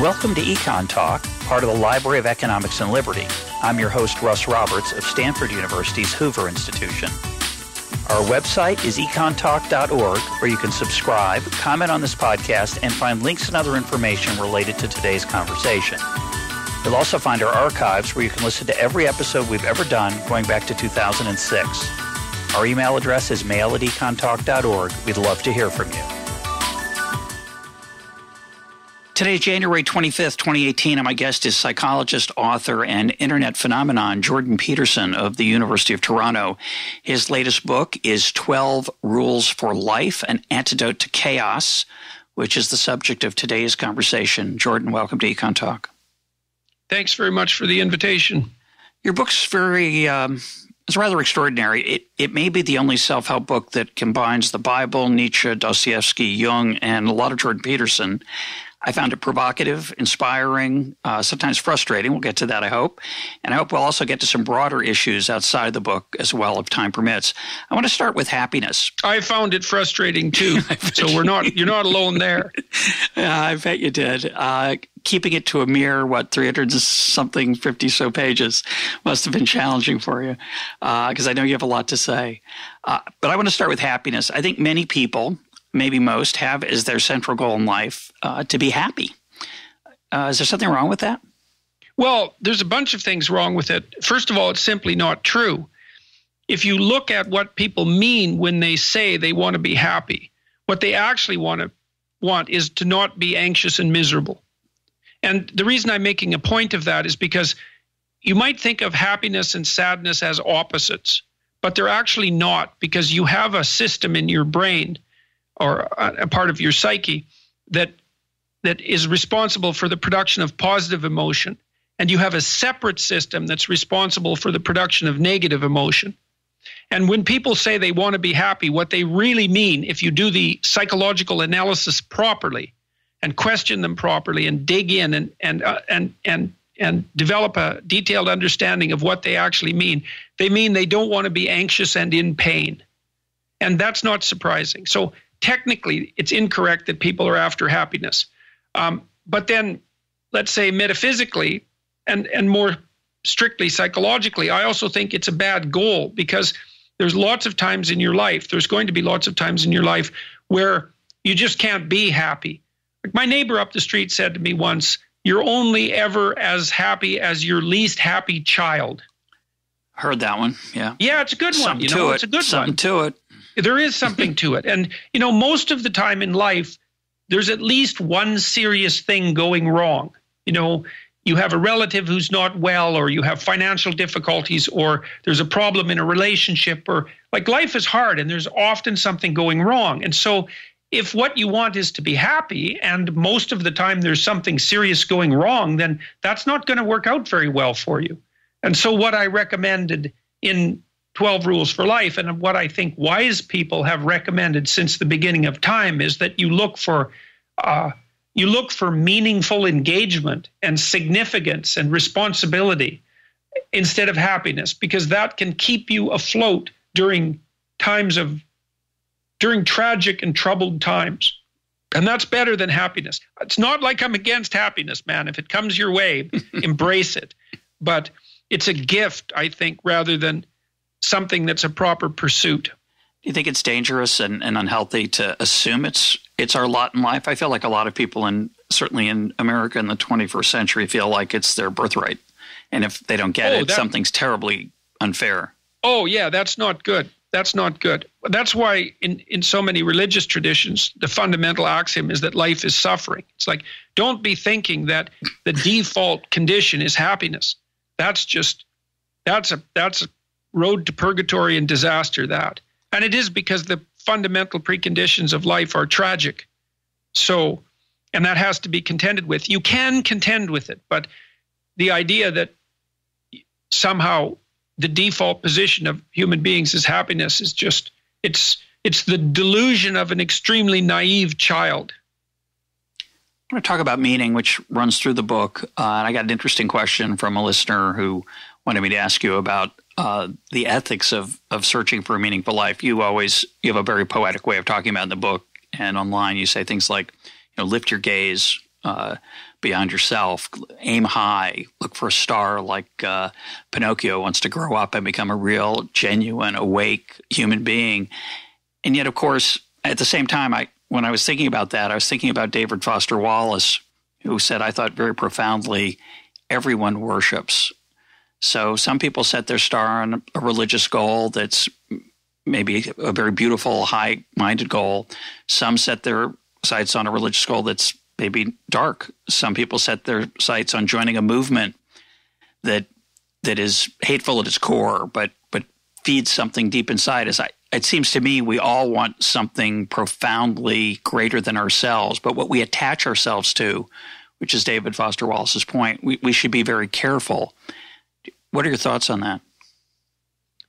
Welcome to Econ Talk, part of the Library of Economics and Liberty. I'm your host, Russ Roberts of Stanford University's Hoover Institution. Our website is econtalk.org, where you can subscribe, comment on this podcast, and find links and other information related to today's conversation. You'll also find our archives where you can listen to every episode we've ever done going back to 2006. Our email address is mail@econtalk.org. We'd love to hear from you. Today, January 25th, 2018, and my guest is psychologist, author, and internet phenomenon Jordan Peterson of the University of Toronto. His latest book is 12 Rules for Life, An Antidote to Chaos, which is the subject of today's conversation. Jordan, welcome to Econ Talk. Thanks very much for the invitation. Your book's it's rather extraordinary. It may be the only self-help book that combines the Bible, Nietzsche, Dostoyevsky, Jung, and a lot of Jordan Peterson. I found it provocative, inspiring, sometimes frustrating. We'll get to that, I hope. And I hope we'll also get to some broader issues outside the book as well, if time permits. I want to start with happiness. I found it frustrating, too. So you're not alone there. Yeah, I bet you did. Keeping it to a mere, 300-something, 50-so pages must have been challenging for you, because I know you have a lot to say. But I want to start with happiness. I think many people, maybe most, have as their central goal in life to be happy. Is there something wrong with that? Well, there's a bunch of things wrong with it. First of all, it's simply not true. If you look at what people mean when they say they want to be happy, what they actually want is to not be anxious and miserable. And the reason I'm making a point of that is because you might think of happiness and sadness as opposites, but they're actually not, because you have a system in your brain or a part of your psyche that is responsible for the production of positive emotion. And you have a separate system that's responsible for the production of negative emotion. And when people say they want to be happy, what they really mean, if you do the psychological analysis properly and question them properly and dig in and develop a detailed understanding of what they actually mean, they mean they don't want to be anxious and in pain. And that's not surprising. So technically, it's incorrect that people are after happiness. But then, let's say metaphysically and more strictly psychologically, I also think it's a bad goal, because there's going to be lots of times in your life where you just can't be happy. Like my neighbor up the street said to me once, "You're only ever as happy as your least happy child." Heard that one, yeah. Yeah, it's a good one. It's a good one. Something to it. There is something to it. And, most of the time in life, there's at least one serious thing going wrong. You have a relative who's not well, or you have financial difficulties, or there's a problem in a relationship, or life is hard and there's often something going wrong. And so if what you want is to be happy, and most of the time there's something serious going wrong, then that's not going to work out very well for you. And so what I recommended in 12 Rules for Life, and what I think wise people have recommended since the beginning of time, is that you look for meaningful engagement and significance and responsibility instead of happiness, because that can keep you afloat during tragic and troubled times. And that's better than happiness. It's not like I'm against happiness, man. If it comes your way, embrace it. But it's a gift, I think, rather than something that's a proper pursuit. Do you think it's dangerous and unhealthy to assume it's our lot in life? I feel like a lot of people, certainly in America in the 21st century, feel like it's their birthright. And if they don't get something's terribly unfair. Oh, yeah, that's not good. That's not good. That's why in so many religious traditions, the fundamental axiom is that life is suffering. It's like, don't be thinking that the default condition is happiness. That's a road to purgatory and disaster, that. And it is, because the fundamental preconditions of life are tragic. So, and that has to be contended with. You can contend with it, but the idea that somehow the default position of human beings is happiness is just, it's the delusion of an extremely naive child. I want to talk about meaning, which runs through the book. And I got an interesting question from a listener who wanted me to ask you about the ethics of searching for a meaningful life. You have a very poetic way of talking about it in the book, and online you say things like, lift your gaze, beyond yourself. Aim high. Look for a star like Pinocchio wants to grow up and become a real, genuine, awake human being. And yet, of course, at the same time, when I was thinking about that, I was thinking about David Foster Wallace, who said, I thought very profoundly, everyone worships. So some people set their star on a religious goal that's maybe a very beautiful, high-minded goal. Some set their sights on a religious goal that's maybe dark. Some people set their sights on joining a movement that is hateful at its core, but feeds something deep inside us. It seems to me we all want something profoundly greater than ourselves, but what we attach ourselves to, which is David Foster Wallace's point, we should be very careful. What are your thoughts on that?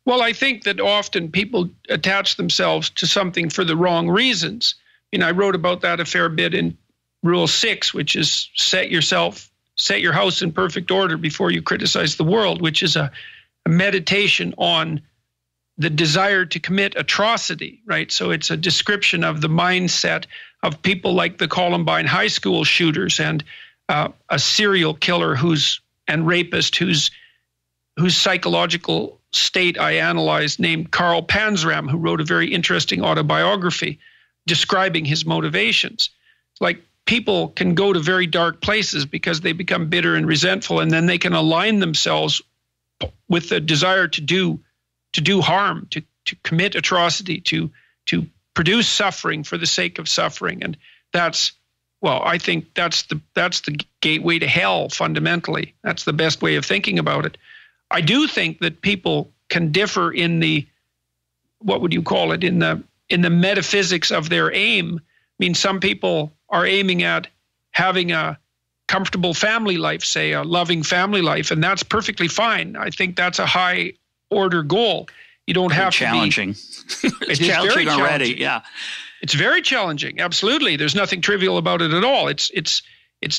Well, I think that often people attach themselves to something for the wrong reasons. I wrote about that a fair bit in Rule 6, which is set your house in perfect order before you criticize the world, which is a meditation on the desire to commit atrocity, right? So it's a description of the mindset of people like the Columbine high school shooters and a serial killer and rapist whose psychological state I analyzed, named Karl Panzram, who wrote a very interesting autobiography describing his motivations. Like, people can go to very dark places because they become bitter and resentful, and then they can align themselves with the desire to do harm, to commit atrocity, to produce suffering for the sake of suffering. And I think that's the gateway to hell, fundamentally. That's the best way of thinking about it. I do think that people can differ in the, what would you call it, in the metaphysics of their aim. I mean, some people are aiming at having a comfortable family life, say a loving family life, and that's perfectly fine. I think that's a high order goal. You don't have challenging. to be. It's challenging already. Yeah, it's very challenging. Absolutely, there's nothing trivial about it at all. It's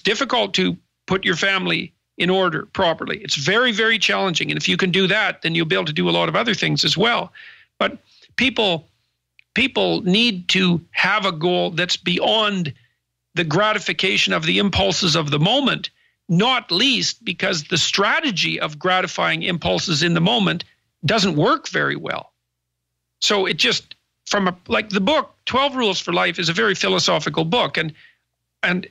difficult to put your family in order properly. It's very, very challenging. And if you can do that, then you'll be able to do a lot of other things as well. But people need to have a goal that's beyond the gratification of the impulses of the moment, not least because the strategy of gratifying impulses in the moment doesn't work very well. So it just, like the book, 12 Rules for Life is a very philosophical book, and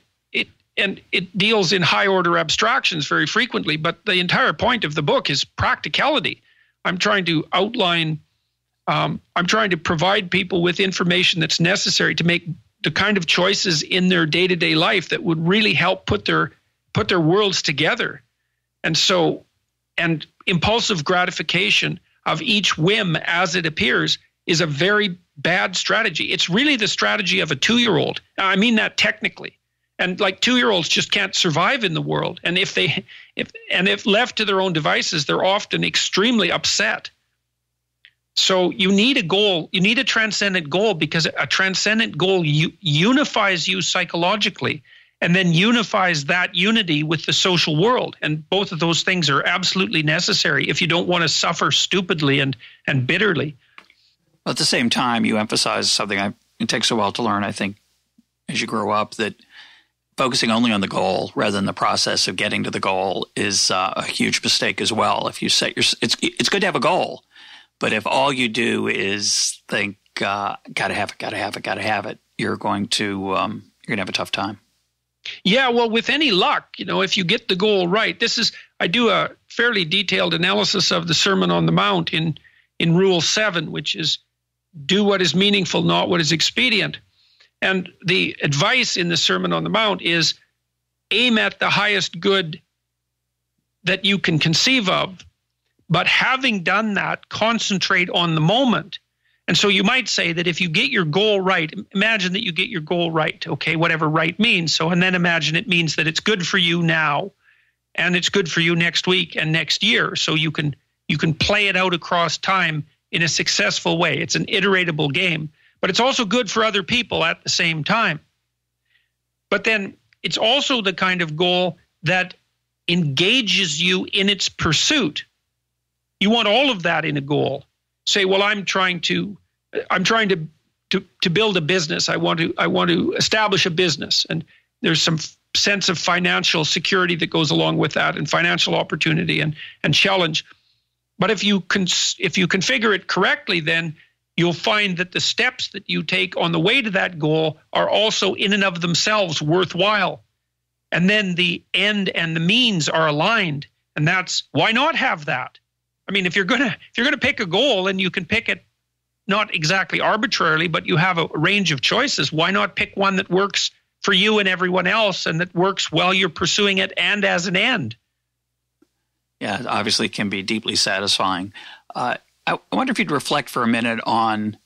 it deals in high order abstractions very frequently, but the entire point of the book is practicality. I'm trying to provide people with information that's necessary to make the kind of choices in their day-to-day life that would really help put their worlds together. And impulsive gratification of each whim as it appears is a very bad strategy. It's really the strategy of a 2-year-old. I mean that technically. And like 2-year-olds just can't survive in the world. And if left to their own devices, they're often extremely upset. So you need a goal. You need a transcendent goal, because a transcendent goal unifies you psychologically, and then unifies that unity with the social world. And both of those things are absolutely necessary if you don't want to suffer stupidly and bitterly. Well, at the same time, you emphasize something it takes a while to learn, I think, as you grow up, that focusing only on the goal rather than the process of getting to the goal is a huge mistake as well. If you set it's good to have a goal, but if all you do is think, gotta have it, you're going to have a tough time. Yeah, well, with any luck, if you get the goal right, I do a fairly detailed analysis of the Sermon on the Mount in Rule 7, which is do what is meaningful, not what is expedient. And the advice in the Sermon on the Mount is aim at the highest good that you can conceive of, but having done that, concentrate on the moment. And so you might say that if you get your goal right, imagine that you get your goal right, okay, whatever right means. So, and then imagine it means that it's good for you now, and it's good for you next week and next year. So you can play it out across time in a successful way. It's an iteratable game. But it's also good for other people at the same time. But then it's also the kind of goal that engages you in its pursuit. You want all of that in a goal. Say, well, I'm trying to build a business. I want to establish a business, and there's some sense of financial security that goes along with that, and financial opportunity and challenge. But if you configure it correctly, then you'll find that the steps that you take on the way to that goal are also in and of themselves worthwhile. And then the end and the means are aligned. And that's, why not have that? I mean, if you're gonna pick a goal, and you can pick it not exactly arbitrarily, but you have a range of choices, why not pick one that works for you and everyone else, and that works while you're pursuing it and as an end? Yeah, it obviously can be deeply satisfying. I wonder if you'd reflect for a minute on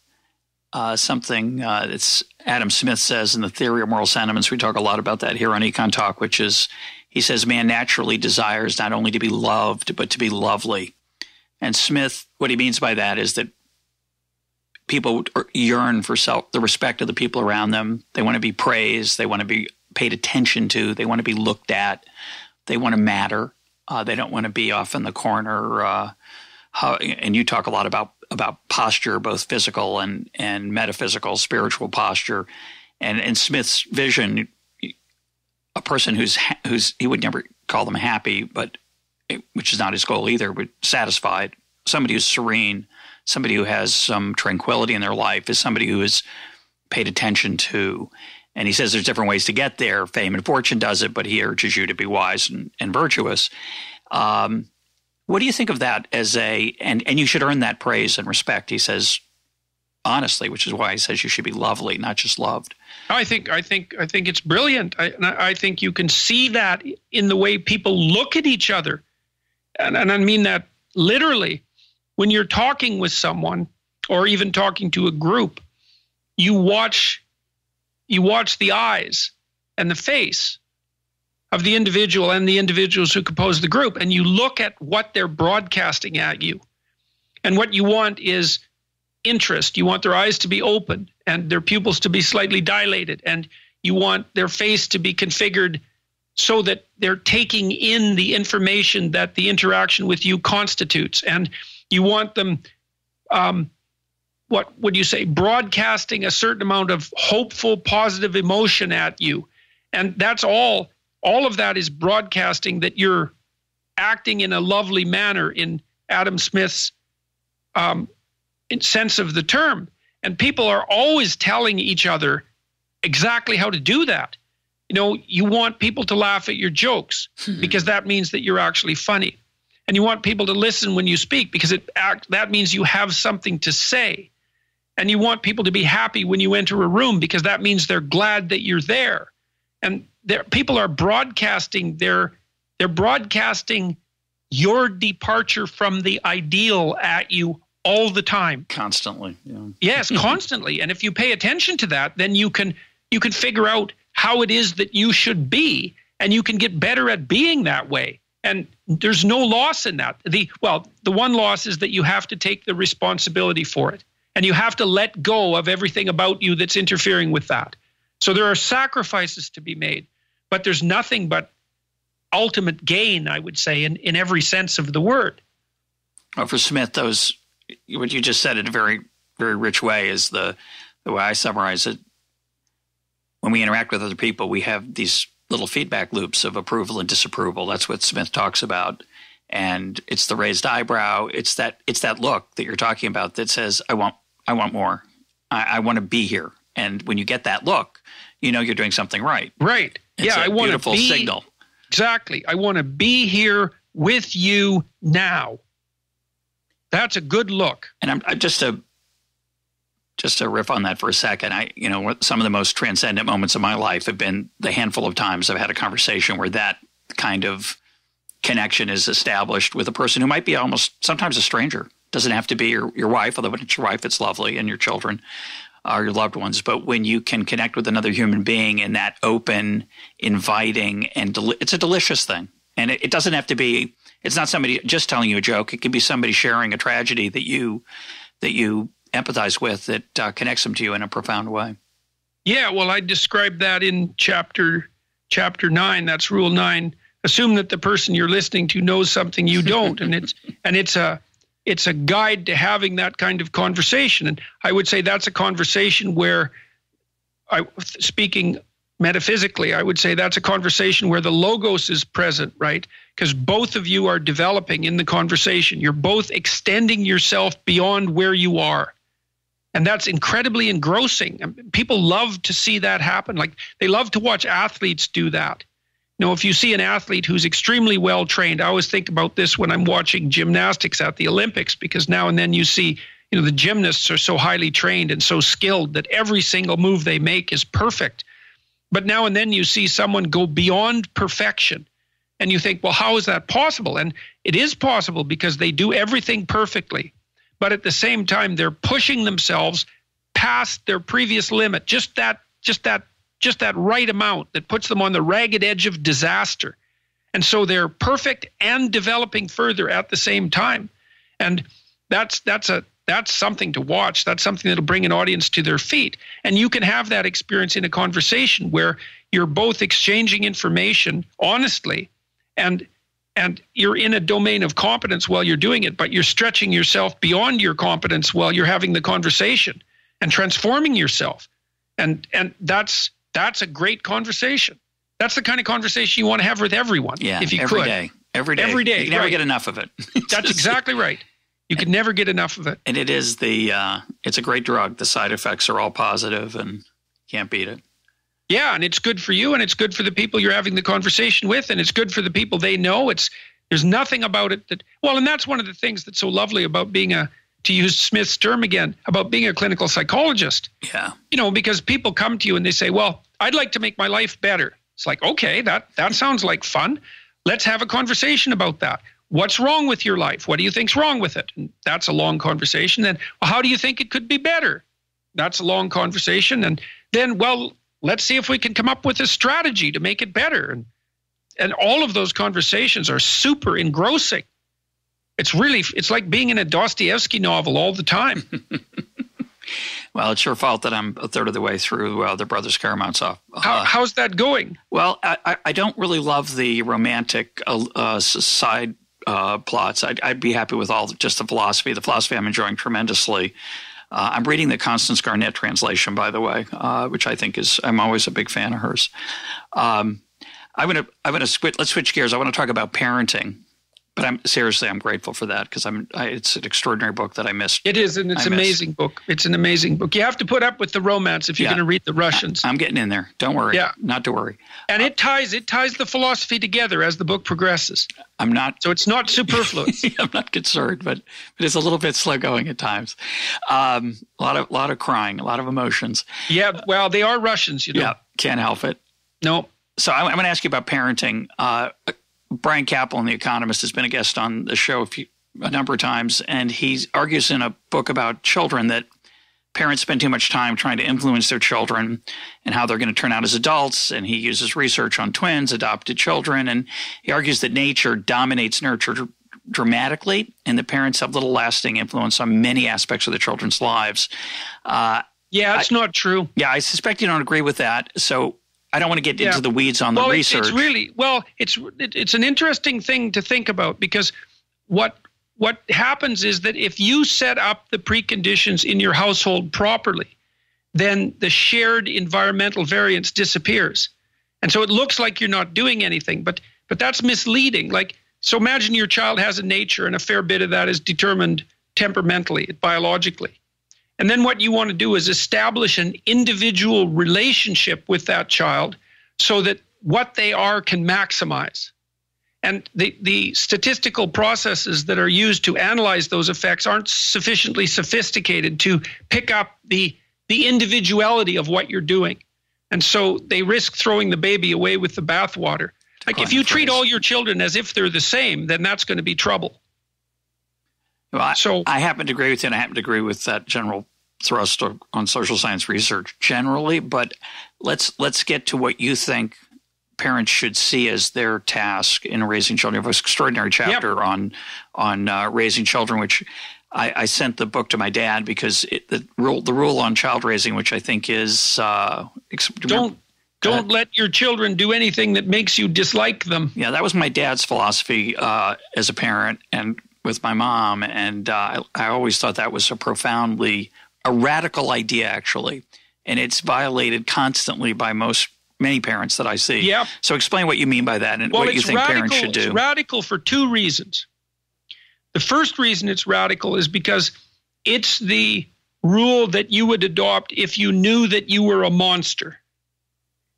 something that's Adam Smith says in The Theory of Moral Sentiments. We talk a lot about that here on Econ Talk, which is, he says, man naturally desires not only to be loved, but to be lovely. And Smith, what he means by that is that people yearn for the respect of the people around them. They want to be praised. They want to be paid attention to. They want to be looked at. They want to matter. They don't want to be off in the corner. And you talk a lot about posture, both physical and metaphysical, spiritual posture. And in Smith's vision, a person who's he would never call them happy, but which is not his goal either, but satisfied. Somebody who's serene, somebody who has some tranquility in their life, is somebody who is paid attention to. And he says there's different ways to get there. Fame and fortune does it, but he urges you to be wise and virtuous. What do you think of that as and you should earn that praise and respect, he says, honestly, which is why he says you should be lovely, not just loved. I think it's brilliant. I think you can see that in the way people look at each other. And I mean that literally. When you're talking with someone, or even talking to a group, you watch the eyes and the face of the individual and the individuals who compose the group, and you look at what they're broadcasting at you. And what you want is interest. You want their eyes to be open and their pupils to be slightly dilated, and you want their face to be configured so that they're taking in the information that the interaction with you constitutes. And you want them, what would you say, broadcasting a certain amount of hopeful, positive emotion at you. And that's all of that is broadcasting that you're acting in a lovely manner in Adam Smith's sense of the term. And people are always telling each other exactly how to do that. You know, you want people to laugh at your jokes because that means that you're actually funny. And you want people to listen when you speak because that means you have something to say. And you want people to be happy when you enter a room because that means they're glad that you're there. And people are broadcasting, they're broadcasting your departure from the ideal at you all the time. Constantly. Yeah. Yes, constantly. And if you pay attention to that, then you can figure out how it is that you should be, and you can get better at being that way. And there's no loss in that. The one loss is that you have to take the responsibility for it. And you have to let go of everything about you that's interfering with that. So there are sacrifices to be made, but there's nothing but ultimate gain, I would say, in every sense of the word. Well, for Smith, what you just said in a very, very rich way is the way I summarize it. When we interact with other people, we have these little feedback loops of approval and disapproval. That's what Smith talks about. And it's the raised eyebrow. It's that look that you're talking about that says, I want more. I want to be here. And when you get that look, you know you're doing something right. Right. It's I want beautiful to be, signal. Exactly. I want to be here with you now. That's a good look. And I'm just to riff on that for a second. Some of the most transcendent moments of my life have been the handful of times I've had a conversation where that kind of connection is established with a person who might be almost sometimes a stranger. Doesn't have to be your wife, although when it's your wife, it's lovely, and your children are your loved ones. But when you can connect with another human being in that open, inviting, and it's a delicious thing. And it doesn't have to be, it's not somebody just telling you a joke. It can be somebody sharing a tragedy that you empathize with that connects them to you in a profound way. Yeah, well, I described that in chapter 9. That's rule 9. Assume that the person you're listening to knows something you don't, and it's a guide to having that kind of conversation. And I would say that's a conversation where, speaking metaphysically, I would say that's a conversation where the logos is present, right? Because both of you are developing in the conversation. You're both extending yourself beyond where you are. And that's incredibly engrossing. People love to see that happen. Like, they love to watch athletes do that. You know, if you see an athlete who's extremely well trained, I always think about this when I'm watching gymnastics at the Olympics, because now and then you see, you know, the gymnasts are so highly trained and so skilled that every single move they make is perfect. But now and then you see someone go beyond perfection, and you think, well, how is that possible? And it is possible because they do everything perfectly. But at the same time, they're pushing themselves past their previous limit, just that right amount that puts them on the ragged edge of disaster. And so they're perfect and developing further at the same time. And that's something to watch. That's something that'll bring an audience to their feet. And you can have that experience in a conversation where you're both exchanging information honestly, and you're in a domain of competence while you're doing it, but you're stretching yourself beyond your competence while you're having the conversation and transforming yourself. And that's a great conversation. That's the kind of conversation you want to have with everyone. Yeah, if you every could. day. Every day. You can never get enough of it. That's exactly right. You could never get enough of it. And it is it's a great drug. The side effects are all positive, and can't beat it. Yeah, and it's good for you, and it's good for the people you're having the conversation with, and it's good for the people they know. There's nothing about it and that's one of the things that's so lovely about being to use Smith's term again, about being a clinical psychologist. Yeah. You know, because people come to you and they say, well, I'd like to make my life better. It's like, okay, that sounds like fun. Let's have a conversation about that. What's wrong with your life? What do you think's wrong with it? And that's a long conversation. Then, well, how do you think it could be better? That's a long conversation. And then, well, let's see if we can come up with a strategy to make it better. And all of those conversations are super engrossing. It's like being in a Dostoyevsky novel all the time. Well, it's your fault that I'm a third of the way through The Brothers Karamazov. How's that going? Well, I don't really love the romantic side plots. I'd be happy with just the philosophy. The philosophy I'm enjoying tremendously. I'm reading the Constance Garnett translation, by the way, which I think I'm always a big fan of hers. Let's switch gears. I want to talk about parenting. But I'm grateful for that, because it's an extraordinary book that I missed. It is, and it's an amazing book. It's an amazing book. You have to put up with the romance if you're going to read the Russians. I'm getting in there. Don't worry. Yeah. Not to worry. And it ties the philosophy together as the book progresses. I'm not. So it's not superfluous. I'm not concerned, but it's a little bit slow going at times. A lot of crying, a lot of emotions. Yeah. Well, they are Russians, you know. Yeah. Can't help it. No. So I'm going to ask you about parenting. Brian Capel, The Economist, has been a guest on the show a number of times, and he argues in a book about children that parents spend too much time trying to influence their children and how they're going to turn out as adults, and he uses research on twins, adopted children, and he argues that nature dominates nurture dramatically, and the parents have little lasting influence on many aspects of the children's lives. It's not true. Yeah, I suspect you don't agree with that, so I don't want to get into the weeds on the research. It's an interesting thing to think about, because what happens is that if you set up the preconditions in your household properly, then the shared environmental variance disappears. And so it looks like you're not doing anything, but that's misleading. So imagine your child has a nature, and a fair bit of that is determined temperamentally, biologically. And then what you want to do is establish an individual relationship with that child so that what they are can maximize. And the statistical processes that are used to analyze those effects aren't sufficiently sophisticated to pick up the individuality of what you're doing. And so they risk throwing the baby away with the bathwater. Like, if you treat all your children as if they're the same, then that's going to be trouble. Well, I happen to agree with you, and I happen to agree with that general thrust on social science research generally. But let's get to what you think parents should see as their task in raising children. You have an extraordinary chapter on raising children, which I sent the book to my dad because the rule on child raising, which I think is don't let your children do anything that makes you dislike them. Yeah, that was my dad's philosophy as a parent, and with my mom, and I always thought that was a radical idea, actually, and it's violated constantly by most many parents that I see. Yeah. So explain what you mean by that and what you think parents should do. It's radical for two reasons. The first reason it's radical is because it's the rule that you would adopt if you knew that you were a monster.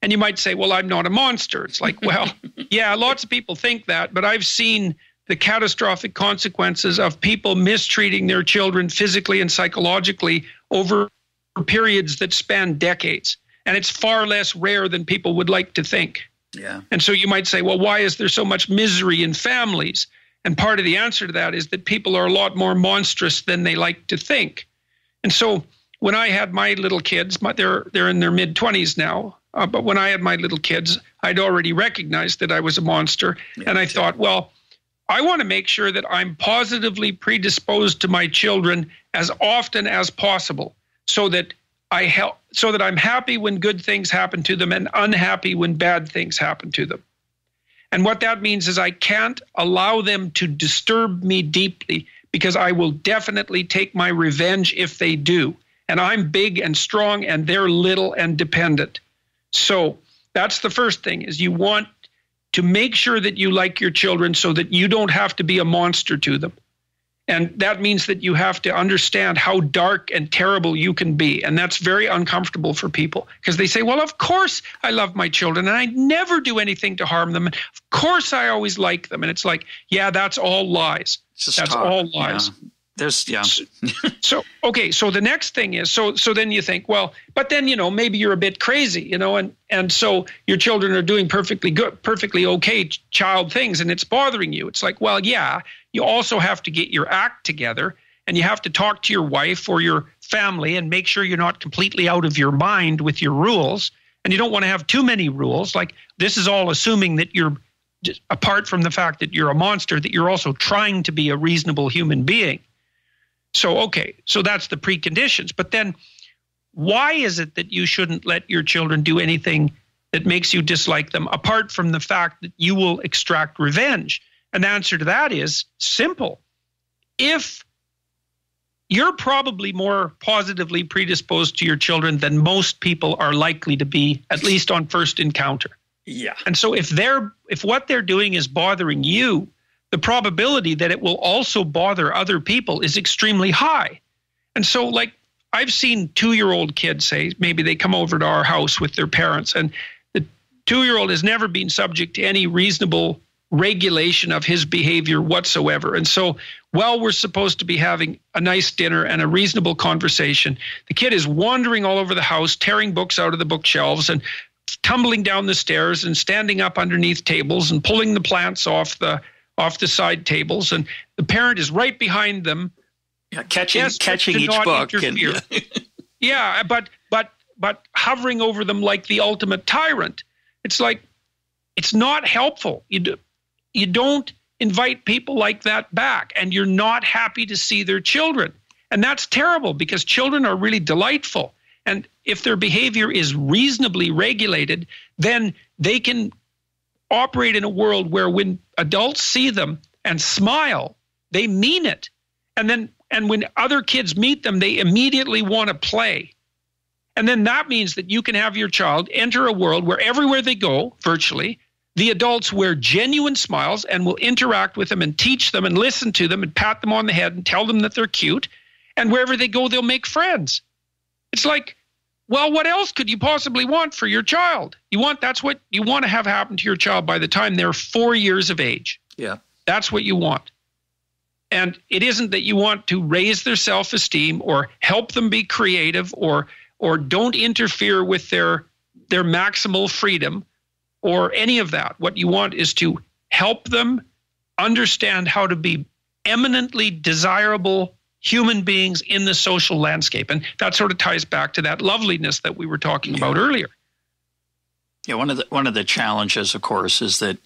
And you might say, well, I'm not a monster. It's like, well, yeah, lots of people think that, but I've seen the catastrophic consequences of people mistreating their children physically and psychologically over periods that span decades. And it's far less rare than people would like to think. Yeah. And so you might say, well, why is there so much misery in families? And part of the answer to that is that people are a lot more monstrous than they like to think. And so when I had my little kids, they're in their mid-20s now, but when I had my little kids, I'd already recognized that I was a monster. Yeah, and I thought, well, I want to make sure that I'm positively predisposed to my children as often as possible so that I'm happy when good things happen to them and unhappy when bad things happen to them. And what that means is I can't allow them to disturb me deeply because I will definitely take my revenge if they do. And I'm big and strong and they're little and dependent. So that's the first thing, is you want to make sure that you like your children so that you don't have to be a monster to them. And that means that you have to understand how dark and terrible you can be. And that's very uncomfortable for people because they say, well, of course I love my children and I never do anything to harm them. And of course I always like them. And it's like, yeah, that's all lies. That's all lies. Yeah. So the next thing is, so then you think, well, but then, maybe you're a bit crazy, and so your children are doing perfectly good, perfectly okay child things, and it's bothering you. It's like, well, yeah, you also have to get your act together, and you have to talk to your wife or your family and make sure you're not completely out of your mind with your rules, and you don't want to have too many rules. Like, this is all assuming that you're, apart from the fact that you're a monster, that you're also trying to be a reasonable human being. So that's the preconditions. But then why is it that you shouldn't let your children do anything that makes you dislike them, apart from the fact that you will extract revenge? And the answer to that is simple. If you're probably more positively predisposed to your children than most people are likely to be, at least on first encounter. Yeah. And so if what they're doing is bothering you, the probability that it will also bother other people is extremely high. And so, like, I've seen 2-year-old kids say, maybe they come over to our house with their parents, and the 2-year-old has never been subject to any reasonable regulation of his behavior whatsoever. And so, while we're supposed to be having a nice dinner and a reasonable conversation, the kid is wandering all over the house, tearing books out of the bookshelves and tumbling down the stairs and standing up underneath tables and pulling the plants off the side tables, and the parent is right behind them, catching each book. Yeah, but hovering over them like the ultimate tyrant. It's like, it's not helpful. You don't invite people like that back, and you're not happy to see their children. And that's terrible because children are really delightful. And if their behavior is reasonably regulated, then they can operate in a world where when adults see them and smile, they mean it. And when other kids meet them, they immediately want to play. And then that means that you can have your child enter a world where everywhere they go, virtually, the adults wear genuine smiles and will interact with them and teach them and listen to them and pat them on the head and tell them that they're cute. And wherever they go, they'll make friends. It's like, well, what else could you possibly want for your child? That's what you want to have happen to your child by the time they're 4 years of age. Yeah. That's what you want. And it isn't that you want to raise their self-esteem or help them be creative or don't interfere with their maximal freedom or any of that. What you want is to help them understand how to be eminently desirable human beings in the social landscape. And that sort of ties back to that loveliness that we were talking about earlier. Yeah, one of the challenges, of course, is that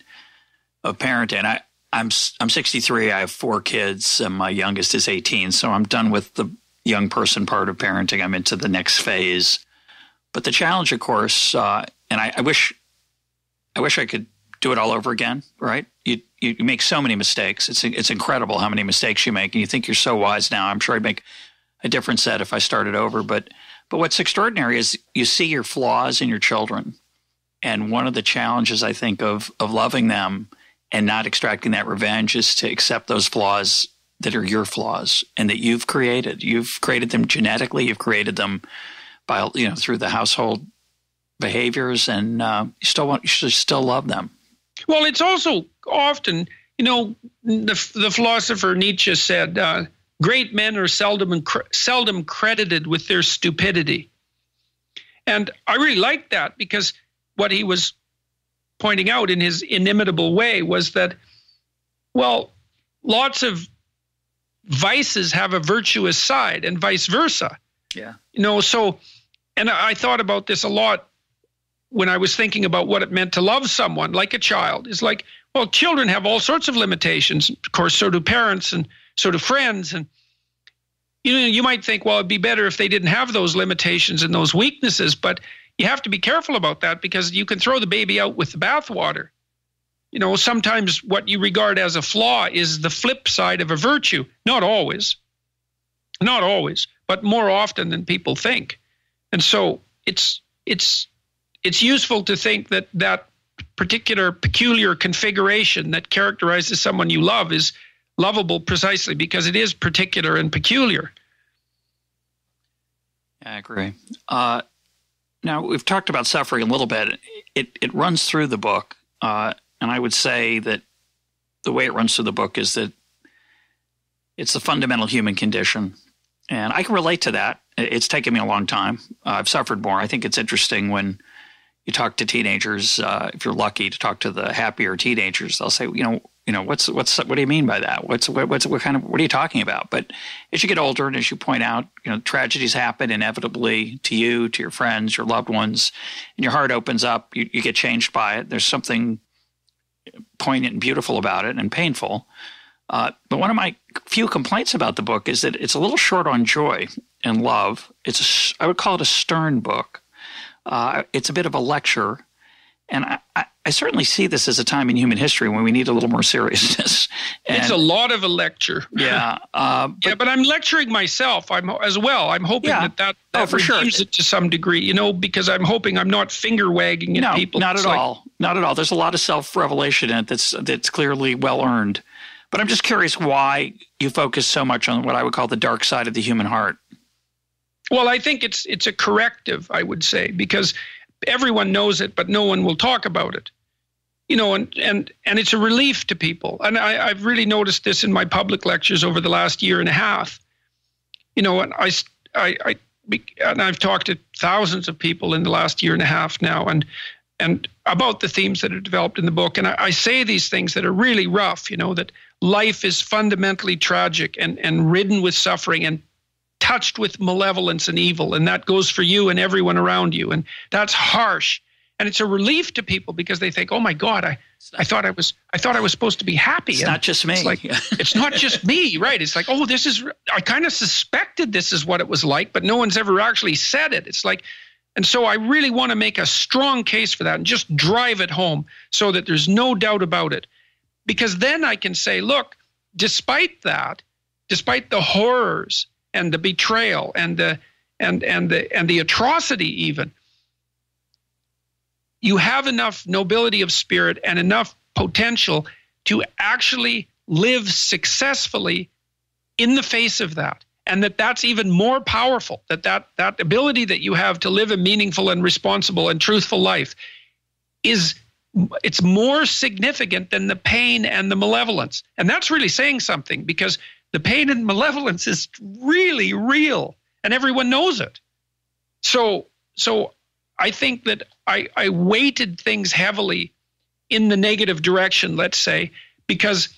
of parenting. I'm 63. I have 4 kids, and my youngest is 18. So I'm done with the young person part of parenting. I'm into the next phase. But the challenge, of course, and I wish I could do it all over again. Right? You make so many mistakes. It's incredible how many mistakes you make, and you think you're so wise now. I'm sure I'd make a different set if I started over. But what's extraordinary is you see your flaws in your children, And one of the challenges, I think, of loving them and not extracting that revenge is to accept those flaws that are your flaws and that you've created. You've created them genetically. You've created them by, through the household behaviors, and you should still love them. Well, it's also often, the philosopher Nietzsche said, great men are seldom credited with their stupidity. And I really like that, because what he was pointing out in his inimitable way was that, well, lots of vices have a virtuous side and vice versa. Yeah. And I thought about this a lot when I was thinking about what it meant to love someone like a child. It's like, well, children have all sorts of limitations. Of course, so do parents and so do friends. And, you might think, well, it'd be better if they didn't have those limitations and those weaknesses, but you have to be careful about that, because you can throw the baby out with the bathwater. Sometimes what you regard as a flaw is the flip side of a virtue. Not always, but more often than people think. And so it's useful to think that particular peculiar configuration that characterizes someone you love is lovable precisely because it is particular and peculiar. I agree. Now, we've talked about suffering a little bit. It runs through the book, and I would say that the way it runs through the book is that it's the fundamental human condition. And I can relate to that. It's taken me a long time. I've suffered more. I think it's interesting when you talk to teenagers, if you're lucky to talk to the happier teenagers, they'll say, what do you mean by that? What are you talking about? But as you get older and as you point out, tragedies happen inevitably to you, to your friends, your loved ones, and your heart opens up, you get changed by it. There's something poignant and beautiful about it, and painful. But one of my few complaints about the book is that it's a little short on joy and love. I would call it a stern book. It's a bit of a lecture. And I certainly see this as a time in human history when we need a little more seriousness. It's a lot of a lecture. Yeah. But I'm lecturing myself as well. I'm hoping that redeems it to some degree, because I'm hoping I'm not finger wagging at people. Not at all. Not at all. There's a lot of self-revelation in it that's clearly well-earned. But I'm just curious why you focus so much on what I would call the dark side of the human heart. Well, I think it's a corrective, I would say, because everyone knows it, but no one will talk about it. And it's a relief to people. And I've really noticed this in my public lectures over the last year and a half. And I've talked to thousands of people in the last year and a half now, and about the themes that are developed in the book. And I say these things that are really rough, that life is fundamentally tragic and ridden with suffering and touched with malevolence and evil, and that goes for you and everyone around you, and that's harsh, and it's a relief to people because they think, oh my God, I thought I was supposed to be happy. It's not just me. It's like, it's not just me, right? It's like, oh, I kind of suspected this is what it was like, but no one's ever actually said it. It's like, and so I really want to make a strong case for that and just drive it home so that there's no doubt about it, because then I can say, look, despite the horrors and the betrayal and the atrocity, even, you have enough nobility of spirit and enough potential to actually live successfully in the face of that. And that's even more powerful, that ability that you have to live a meaningful and responsible and truthful life it's more significant than the pain and the malevolence. And that's really saying something, because the pain and malevolence is really real, and everyone knows it. So I think that I weighted things heavily in the negative direction, let's say, because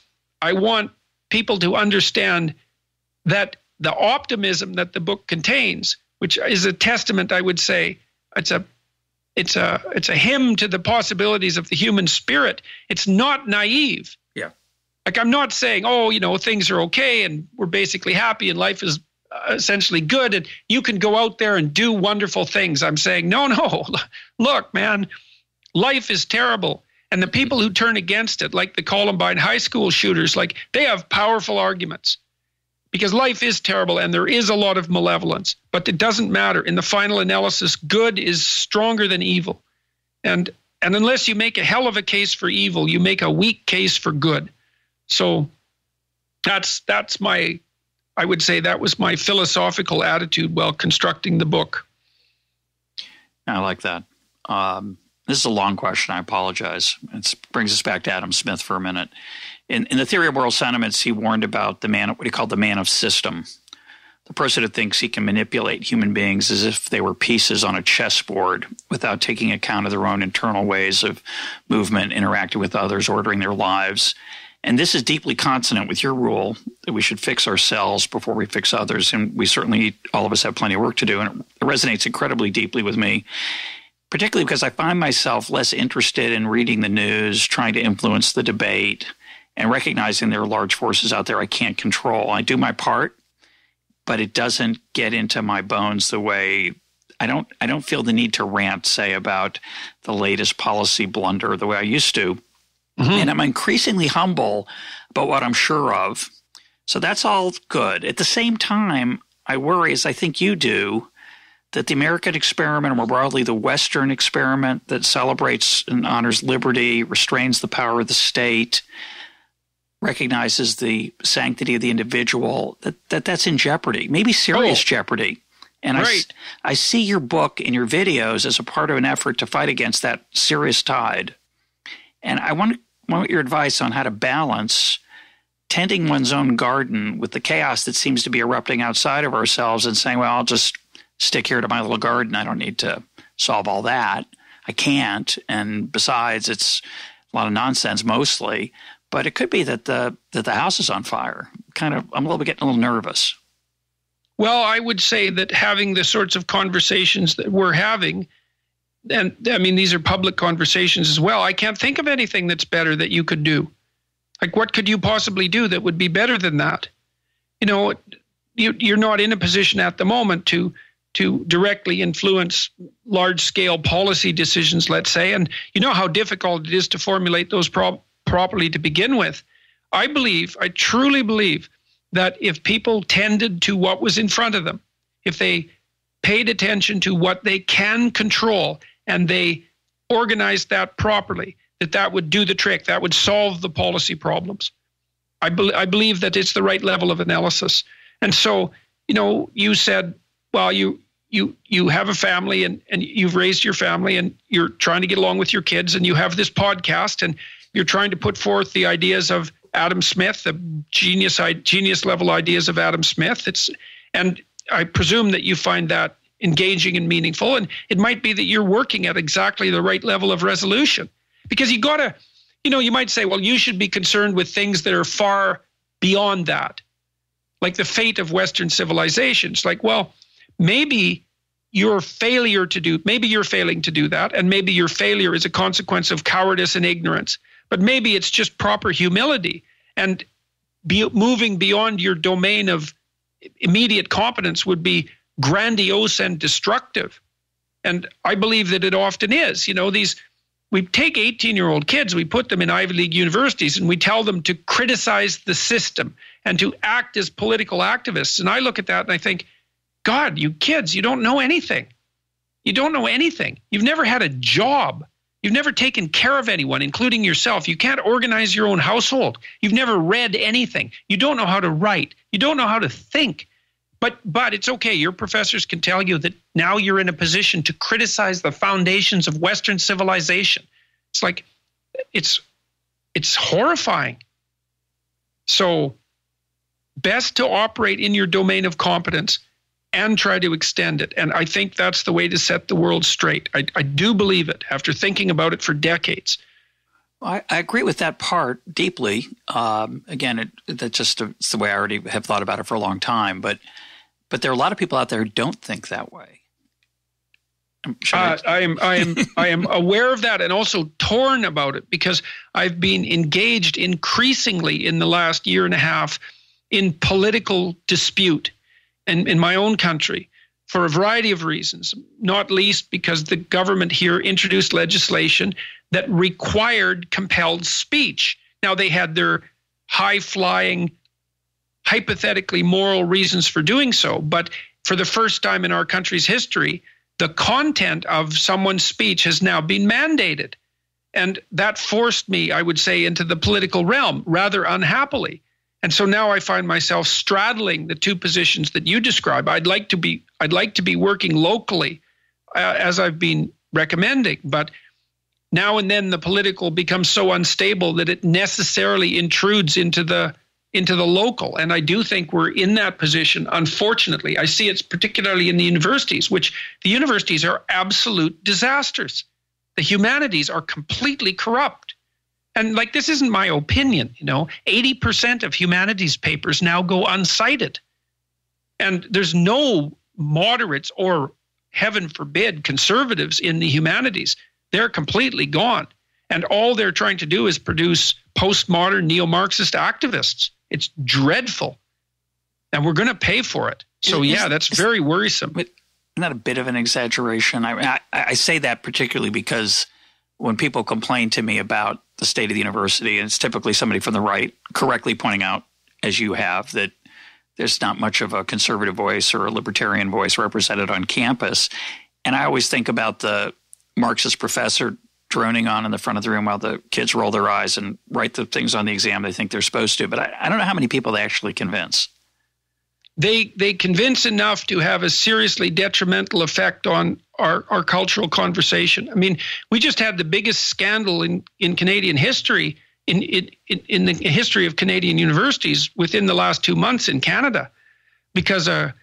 I want people to understand that the optimism that the book contains, which is a testament, I would say, it's a hymn to the possibilities of the human spirit. It's not naive. Yeah. Like, I'm not saying, things are okay and we're basically happy and life is essentially good and you can go out there and do wonderful things. I'm saying, no, look, man, life is terrible. And the people who turn against it, like the Columbine high school shooters, like, they have powerful arguments, because life is terrible and there is a lot of malevolence, but it doesn't matter. In the final analysis, good is stronger than evil. And And unless you make a hell of a case for evil, you make a weak case for good. So that's my, I would say that was my philosophical attitude while constructing the book. I like that. This is a long question. I apologize. It brings us back to Adam Smith for a minute. In the Theory of Moral Sentiments, he warned about the man, what he called the man of system, the person who thinks he can manipulate human beings as if they were pieces on a chessboard without taking account of their own internal ways of movement, interacting with others, ordering their lives. And this is deeply consonant with your rule that we should fix ourselves before we fix others. And we certainly, all of us have plenty of work to do. And it resonates incredibly deeply with me, particularly because I find myself less interested in reading the news, trying to influence the debate, and recognizing there are large forces out there I can't control. I do my part, but it doesn't get into my bones the way I don't feel the need to rant, say, about the latest policy blunder the way I used to. Mm-hmm. And I'm increasingly humble about what I'm sure of. So that's all good. At the same time, I worry, as I think you do, that the American experiment, or more broadly the Western experiment that celebrates and honors liberty, restrains the power of the state, recognizes the sanctity of the individual, that's in jeopardy, maybe serious jeopardy. And right. I see your book and your videos as a part of an effort to fight against that serious tide. And I want your advice on how to balance tending one's own garden with the chaos that seems to be erupting outside of ourselves and saying, well, I'll just stick here to my little garden. I don't need to solve all that. I can't. And besides, it's a lot of nonsense mostly. But it could be that the house is on fire. I'm getting a little nervous. Well, I would say that having the sorts of conversations that we're having, and I mean, these are public conversations as well. I can't think of anything that's better that you could do. Like, what could you possibly do that would be better than that? You know, you're not in a position at the moment to directly influence large-scale policy decisions, let's say. And you know how difficult it is to formulate those properly to begin with. I truly believe that if people tended to what was in front of them, if they paid attention to what they can control and they organized that properly, that would do the trick, that would solve the policy problems. I believe that it's the right level of analysis. And so, you know, you said, well, you have a family and you've raised your family and you're trying to get along with your kids and you have this podcast and you're trying to put forth the ideas of Adam Smith, the genius level ideas of Adam Smith. And I presume that you find that engaging and meaningful. And it might be that you're working at exactly the right level of resolution. Because you gotta, you know, you might say, well, you should be concerned with things that are far beyond that, like the fate of Western civilizations. Like, well, maybe you're failing to do that, and maybe your failure is a consequence of cowardice and ignorance. But maybe it's just proper humility and moving beyond your domain of immediate competence would be grandiose and destructive. And I believe that it often is. You know, we take 18-year-old kids, we put them in Ivy League universities, and we tell them to criticize the system and to act as political activists. And I look at that and I think, God, you kids, you don't know anything. You don't know anything. You've never had a job. You've never taken care of anyone, including yourself. You can't organize your own household. You've never read anything. You don't know how to write. You don't know how to think. But it's okay. Your professors can tell you that now you're in a position to criticize the foundations of Western civilization. It's like, it's horrifying. So best to operate in your domain of competence and try to extend it. And I think that's the way to set the world straight. I do believe it after thinking about it for decades. I agree with that part deeply. Again, it's the way I already have thought about it for a long time. But there are a lot of people out there who don't think that way. I am aware of that and also torn about it because I've been engaged increasingly in the last year and a half in political dispute in my own country for a variety of reasons, not least because the government here introduced legislation that required compelled speech. Now, they had their high-flying, hypothetically moral reasons for doing so, but for the first time in our country's history, the content of someone's speech has now been mandated. And that forced me, I would say, into the political realm rather unhappily. And so now I find myself straddling the two positions that you describe. I'd like to be working locally, as I've been recommending, but now and then the political becomes so unstable that it necessarily intrudes into the local. And I do think we're in that position, unfortunately. I see it's particularly in the universities, which the universities are absolute disasters. The humanities are completely corrupt. And like, this isn't my opinion, 80% of humanities papers now go uncited. And there's no moderates or, heaven forbid, conservatives in the humanities. They're completely gone. And all they're trying to do is produce postmodern neo-Marxist activists. It's dreadful. And we're going to pay for it. So that's very worrisome. Isn't that a bit of an exaggeration? I say that particularly because when people complain to me about the state of the university, and it's typically somebody from the right correctly pointing out, as you have, that there's not much of a conservative voice or a libertarian voice represented on campus. And I always think about the Marxist professor droning on in the front of the room while the kids roll their eyes and write the things on the exam they think they're supposed to. But I don't know how many people they actually convince. They convince enough to have a seriously detrimental effect on our cultural conversation. I mean, we just had the biggest scandal in Canadian history, in the history of Canadian universities within the last 2 months in Canada, because a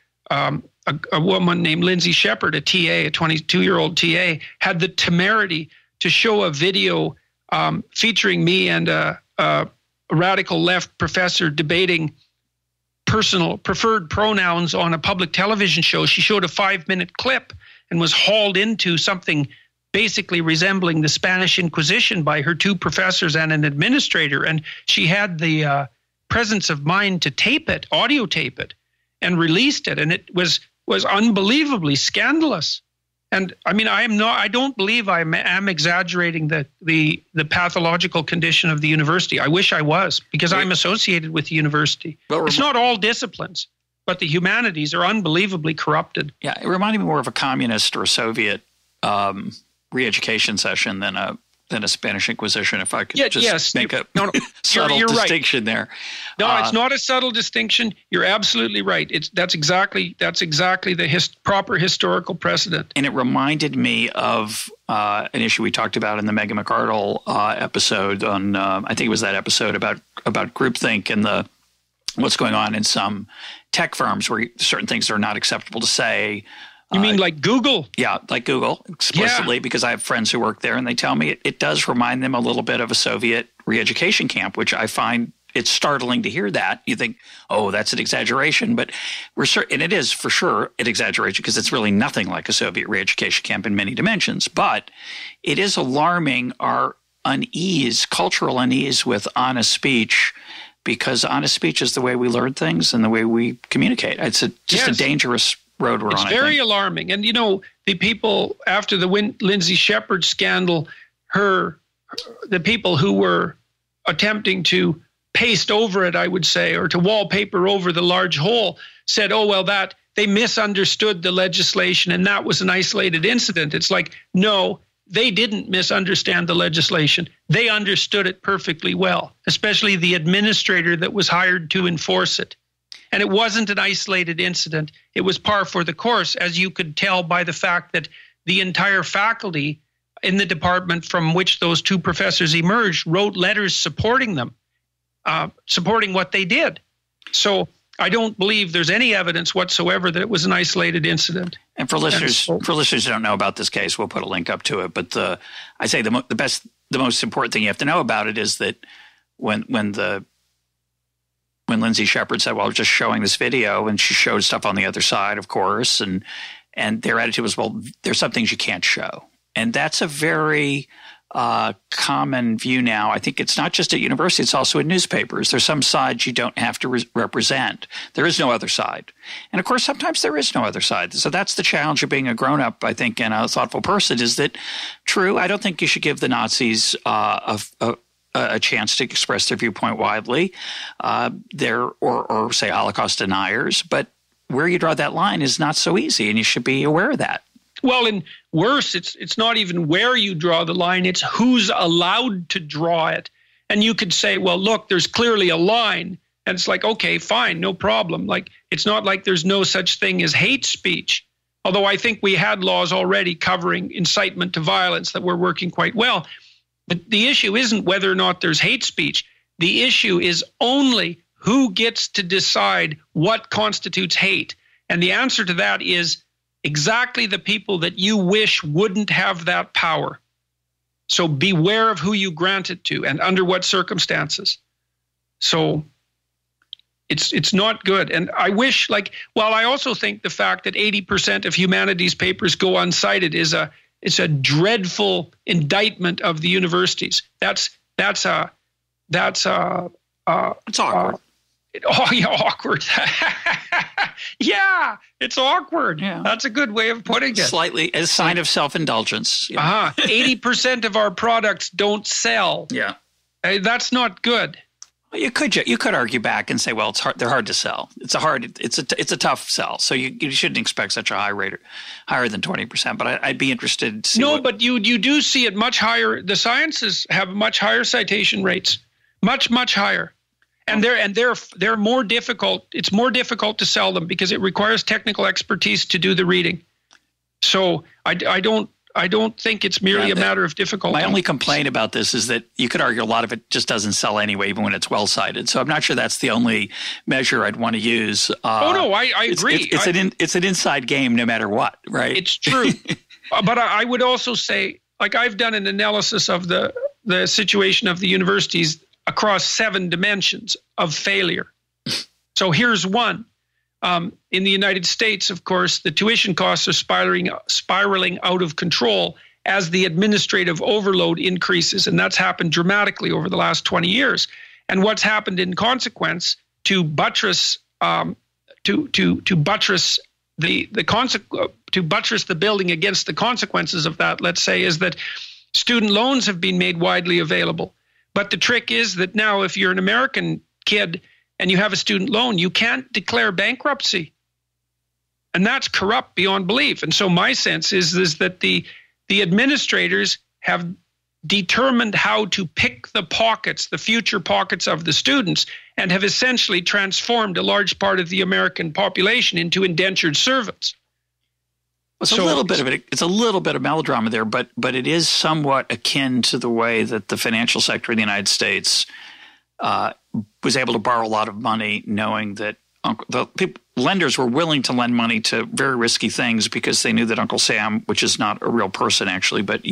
woman named Lindsay Shepherd, a TA, a 22-year-old TA, had the temerity to show a video featuring me and a radical left professor debating personal preferred pronouns on a public television show. She showed a 5-minute clip and was hauled into something basically resembling the Spanish Inquisition by her 2 professors and an administrator. And she had the presence of mind to tape it, audio tape it, and released it. And it was unbelievably scandalous. And I mean, I don't believe I am exaggerating the pathological condition of the university. I wish I was, because I'm associated with the university. It's not all disciplines, but the humanities are unbelievably corrupted. Yeah, it reminded me more of a communist or Soviet re-education session than a Spanish Inquisition, if I could make a subtle distinction there. No, it's not a subtle distinction. You're absolutely right. That's exactly the proper historical precedent. And it reminded me of an issue we talked about in the Megan McArdle episode on I think it was that episode about groupthink and what's going on in some tech firms where certain things are not acceptable to say. You mean like Google? Yeah, like Google, explicitly, because I have friends who work there, and they tell me it does remind them a little bit of a Soviet re-education camp, which I find it's startling to hear that. You think, oh, that's an exaggeration, but and it is for sure an exaggeration because it's really nothing like a Soviet re-education camp in many dimensions. But it is alarming our unease, cultural unease with honest speech, because honest speech is the way we learn things and the way we communicate. It's just a dangerous road we're on. It's very alarming. And, the people after the Lindsay Shepherd scandal, the people who were attempting to paste over it, I would say, or to wallpaper over the large hole, said, oh, well, that they misunderstood the legislation and that was an isolated incident. It's like, no, they didn't misunderstand the legislation. They understood it perfectly well, especially the administrator that was hired to enforce it. And it wasn't an isolated incident. It was par for the course, as you could tell by the fact that the entire faculty in the department from which those 2 professors emerged wrote letters supporting them, supporting what they did. So I don't believe there's any evidence whatsoever that it was an isolated incident. And for listeners who don't know about this case, we'll put a link up to it. But I say the most important thing you have to know about it is that when Lindsay Shepherd said, well, I was just showing this video, and she showed stuff on the other side, of course, and their attitude was, well, there's some things you can't show. And that's a very common view now. I think it's not just at university, it's also in newspapers. There's some sides you don't have to represent. There is no other side. And of course, sometimes there is no other side. So that's the challenge of being a grown-up, I think, and a thoughtful person, is that, true, I don't think you should give the Nazis a chance to express their viewpoint widely, or say Holocaust deniers. But where you draw that line is not so easy, and you should be aware of that. Well, worse, it's not even where you draw the line, it's who's allowed to draw it. And you could say, well, look, there's clearly a line. And it's like, okay, fine, no problem. Like, it's not like there's no such thing as hate speech. Although I think we had laws already covering incitement to violence that were working quite well. But the issue isn't whether or not there's hate speech. The issue is only who gets to decide what constitutes hate. And the answer to that is exactly the people that you wish wouldn't have that power. So beware of who you grant it to and under what circumstances. So it's not good. And I wish, while I also think the fact that 80% of humanities papers go uncited is it's a dreadful indictment of the universities. It's awkward. Awkward. Yeah, it's awkward. Yeah. That's a good way of putting it. Slightly as a sign of self-indulgence. Yeah. 80% of our products don't sell. Yeah. That's not good. Well, you could argue back and say, well, it's hard. They're hard to sell. It's a tough sell. So you shouldn't expect such a high rate, higher than 20%. But I'd be interested to see. But you do see it much higher. The sciences have much higher citation rates, much higher, and they're more difficult. It's more difficult to sell them because it requires technical expertise to do the reading. So I don't think it's merely a matter of difficulty. My only complaint about this is that you could argue a lot of it just doesn't sell anyway, even when it's well cited. So I'm not sure that's the only measure I'd want to use. I agree. It's an inside game no matter what, right? It's true. But I would also say, I've done an analysis of the situation of the universities across 7 dimensions of failure. So here's one. In the United States, of course, the tuition costs are spiraling out of control as the administrative overload increases, and that's happened dramatically over the last 20 years. And what's happened in consequence to buttress the building against the consequences of that, let's say, is that student loans have been made widely available. But the trick is that now, if you're an American kid and you have a student loan, you can't declare bankruptcy. And that's corrupt beyond belief. And so my sense is that the administrators have determined how to pick the pockets, the future pockets of the students, and have essentially transformed a large part of the American population into indentured servants. It's a little bit of melodrama there, but it is somewhat akin to the way that the financial sector in the United States was able to borrow a lot of money, knowing that lenders were willing to lend money to very risky things because they knew that Uncle Sam, which is not a real person actually, but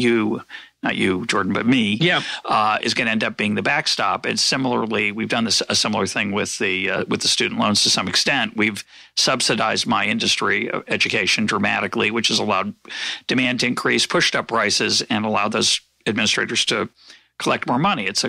not you, Jordan, but me, is going to end up being the backstop. And similarly, we've done a similar thing with the student loans to some extent. We've subsidized my industry, education, dramatically, which has allowed demand to increase, pushed up prices, and allowed those administrators to collect more money. It's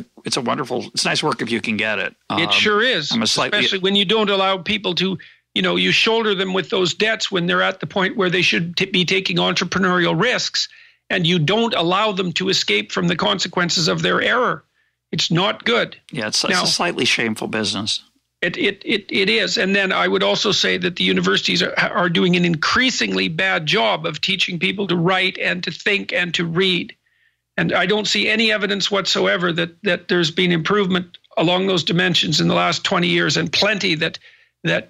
nice work if you can get it. It sure is, especially when you don't allow people to, you shoulder them with those debts when they're at the point where they should be taking entrepreneurial risks, and you don't allow them to escape from the consequences of their error. It's not good. Yeah, it's a slightly shameful business. It is. And then I would also say that the universities are doing an increasingly bad job of teaching people to write and to think and to read. And I don't see any evidence whatsoever that there's been improvement along those dimensions in the last 20 years, and plenty that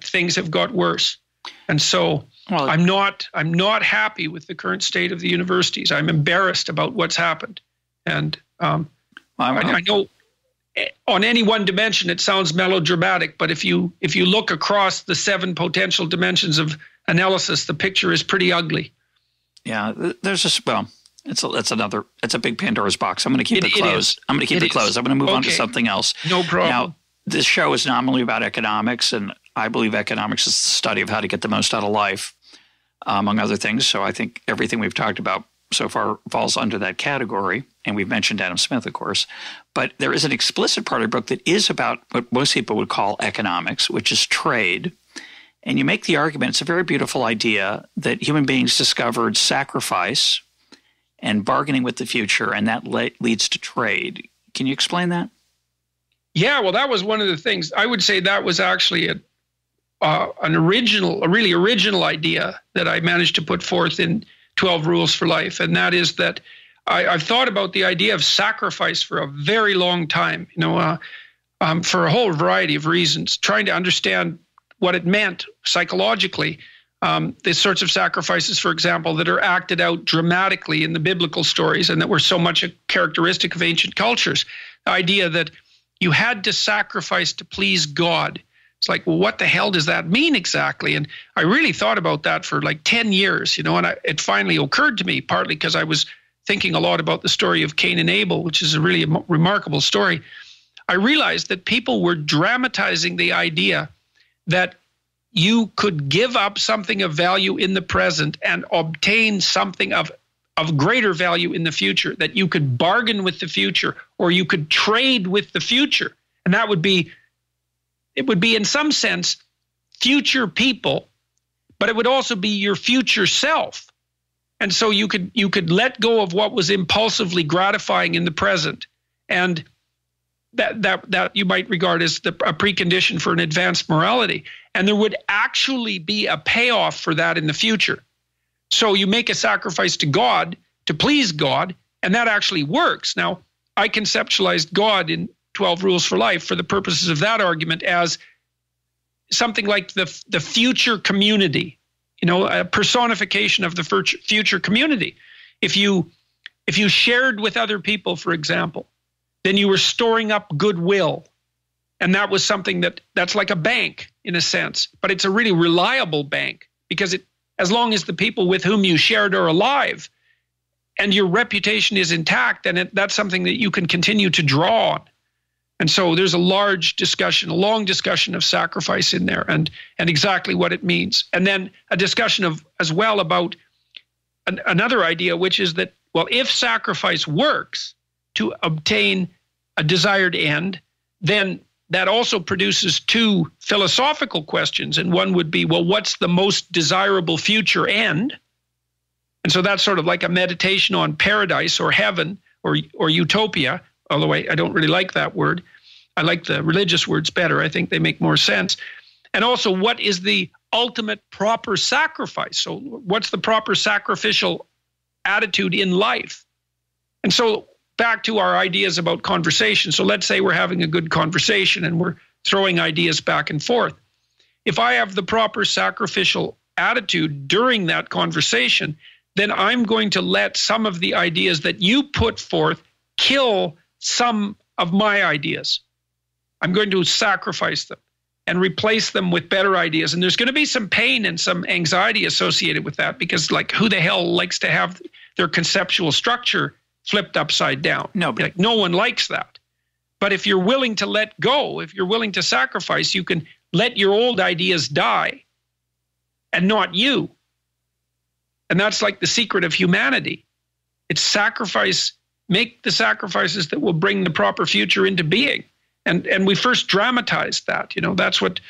things have got worse. And so I'm not happy with the current state of the universities. I'm embarrassed about what's happened. And I know on any one dimension it sounds melodramatic, but if you look across the 7 potential dimensions of analysis, the picture is pretty ugly. Yeah, it's a big Pandora's box. I'm going to keep it closed. I'm going to keep it closed. I'm going to move on to something else. No problem. Now, this show is nominally about economics, and I believe economics is the study of how to get the most out of life, among other things. So I think everything we've talked about so far falls under that category. And we've mentioned Adam Smith, of course. But there is an explicit part of the book that is about what most people would call economics, which is trade. And you make the argument, it's a very beautiful idea, that human beings discovered sacrifice and bargaining with the future, and that leads to trade. Can you explain that? Yeah, well, that was one of the things. I would say that was actually a really original idea that I managed to put forth in 12 Rules for Life, and that is that I've thought about the idea of sacrifice for a very long time, for a whole variety of reasons, trying to understand what it meant psychologically. The sorts of sacrifices, for example, that are acted out dramatically in the biblical stories and that were so much a characteristic of ancient cultures. The idea that you had to sacrifice to please God. It's like, well, what the hell does that mean exactly? And I really thought about that for like 10 years, and it finally occurred to me, partly because I was thinking a lot about the story of Cain and Abel, which is a really remarkable story. I realized that people were dramatizing the idea that you could give up something of value in the present and obtain something of greater value in the future, that you could bargain with the future or you could trade with the future. And it would be in some sense future people, but it would also be your future self. And so you could let go of what was impulsively gratifying in the present, and that you might regard as a precondition for an advanced morality. And there would actually be a payoff for that in the future. So you make a sacrifice to God to please God, and that actually works. Now, I conceptualized God in 12 Rules for Life for the purposes of that argument as something like the future community, a personification of the future community. If you shared with other people, for example, then you were storing up goodwill. And that was something that's like a bank in a sense, but it's a really reliable bank because as long as the people with whom you shared are alive and your reputation is intact, then that's something that you can continue to draw on. And so there's a long discussion of sacrifice in there and exactly what it means. And then a discussion as well about another idea, which is that, well, if sacrifice works to obtain a desired end, then that also produces two philosophical questions. And one would be, well, what's the most desirable future end? And so that's sort of like a meditation on paradise or heaven or utopia, although I don't really like that word. I like the religious words better. I think they make more sense. And also, what is the ultimate proper sacrifice? So what's the proper sacrificial attitude in life? And so back to our ideas about conversation. So let's say we're having a good conversation and we're throwing ideas back and forth. If I have the proper sacrificial attitude during that conversation, then I'm going to let some of the ideas that you put forth kill some of my ideas. I'm going to sacrifice them and replace them with better ideas. And there's going to be some pain and some anxiety associated with that because, like, who the hell likes to have their conceptual structure flipped upside down? No one likes that. But if you're willing to let go, if you're willing to sacrifice, you can let your old ideas die and not you. And that's like the secret of humanity. It's sacrifice, make the sacrifices that will bring the proper future into being. And we first dramatized that. That's what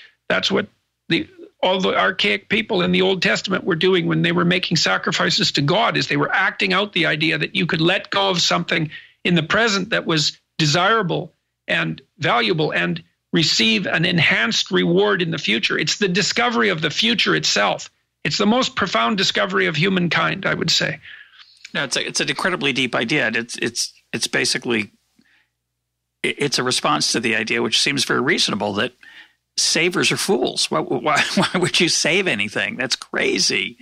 all the archaic people in the Old Testament were doing when they were making sacrifices to God, is they were acting out the idea that you could let go of something in the present that was desirable and valuable and receive an enhanced reward in the future. It's the discovery of the future itself. It's the most profound discovery of humankind, I would say. No, it's an incredibly deep idea. It's basically, it's a response to the idea, which seems very reasonable, that savers are fools. Why would you save anything? That's crazy.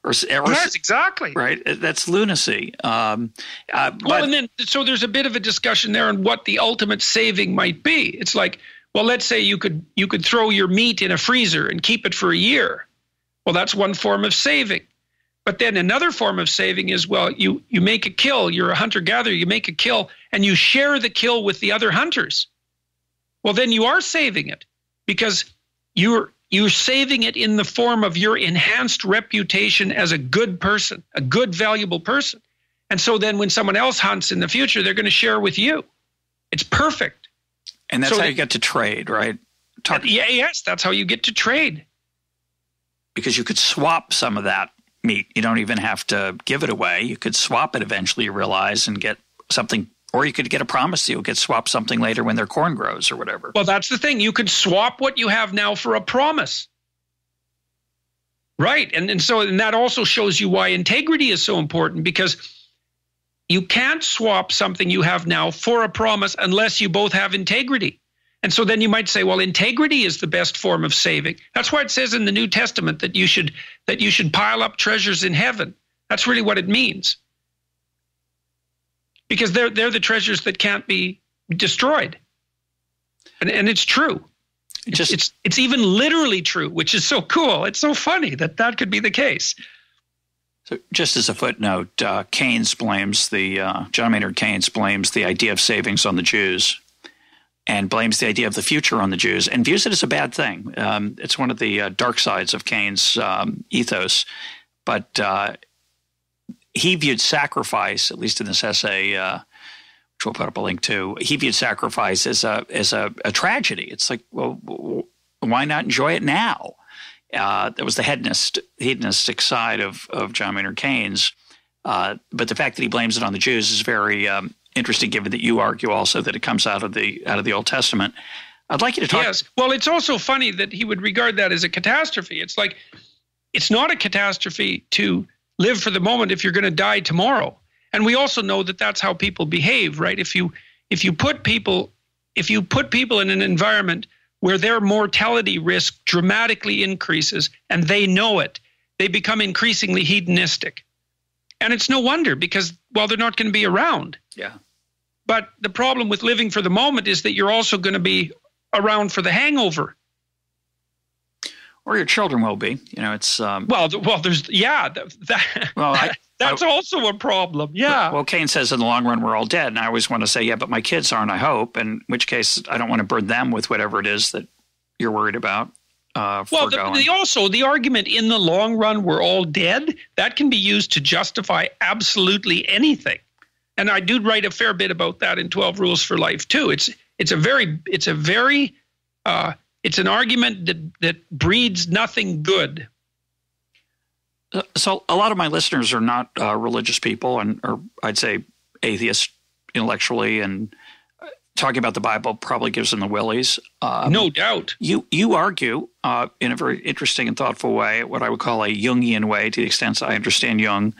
Yes, exactly. Right. That's lunacy. And then so there's a bit of a discussion there on what the ultimate saving might be. It's like, well, let's say you could throw your meat in a freezer and keep it for a year. Well, that's one form of saving. But then another form of saving is, well, you make a kill. You're a hunter-gatherer. You make a kill, and you share the kill with the other hunters. Well, then you are saving it because you're saving it in the form of your enhanced reputation as a good person, a good, valuable person. And so then when someone else hunts in the future, they're going to share with you. It's perfect. And that's how you get to trade, right? Yes, that's how you get to trade. Because you could swap some of that meat. You don't even have to give it away. You could swap it eventually, you realize, and get something, or you could get a promise that you'll get swap something later when their corn grows or whatever. Well, that's the thing. You could swap what you have now for a promise. Right. And that also shows you why integrity is so important, because you can't swap something you have now for a promise unless you both have integrity. And so then you might say, well, integrity is the best form of saving. That's why it says in the New Testament that you should pile up treasures in heaven. That's really what it means. Because they're the treasures that can't be destroyed. And it's true. It's even literally true, which is so cool. It's so funny that could be the case. So just as a footnote, John Maynard Keynes blames the idea of savings on the Jews, and blames the idea of the future on the Jews, and views it as a bad thing. It's one of the dark sides of Keynes' ethos. But he viewed sacrifice, at least in this essay, which we'll put up a link to, he viewed sacrifice as a tragedy. It's like, well, why not enjoy it now? That was the hedonistic side of John Maynard Keynes. But the fact that he blames it on the Jews is very interesting, given that you argue also that it comes out of the Old Testament. I'd like you to talk. Yes. Well, it's also funny that he would regard that as a catastrophe. It's like, it's not a catastrophe to live for the moment if you're going to die tomorrow. And we also know that that's how people behave, right? If you put people in an environment where their mortality risk dramatically increases and they know it, they become increasingly hedonistic. And it's no wonder, because, well, they're not going to be around. Yeah. But the problem with living for the moment is that you're also going to be around for the hangover. Or your children will be. You know, it's that's also a problem. Yeah. Well, Cain says in the long run we're all dead, and I always want to say, yeah, but my kids aren't, I hope. In which case, I don't want to burden them with whatever it is that you're worried about. The argument in the long run we're all dead, that can be used to justify absolutely anything. And I do write a fair bit about that in 12 Rules for Life too. It's an argument that breeds nothing good. So a lot of my listeners are not religious people, or I'd say atheists intellectually, and talking about the Bible probably gives them the willies. No doubt. You argue in a very interesting and thoughtful way, what I would call a Jungian way, to the extent I understand Jung,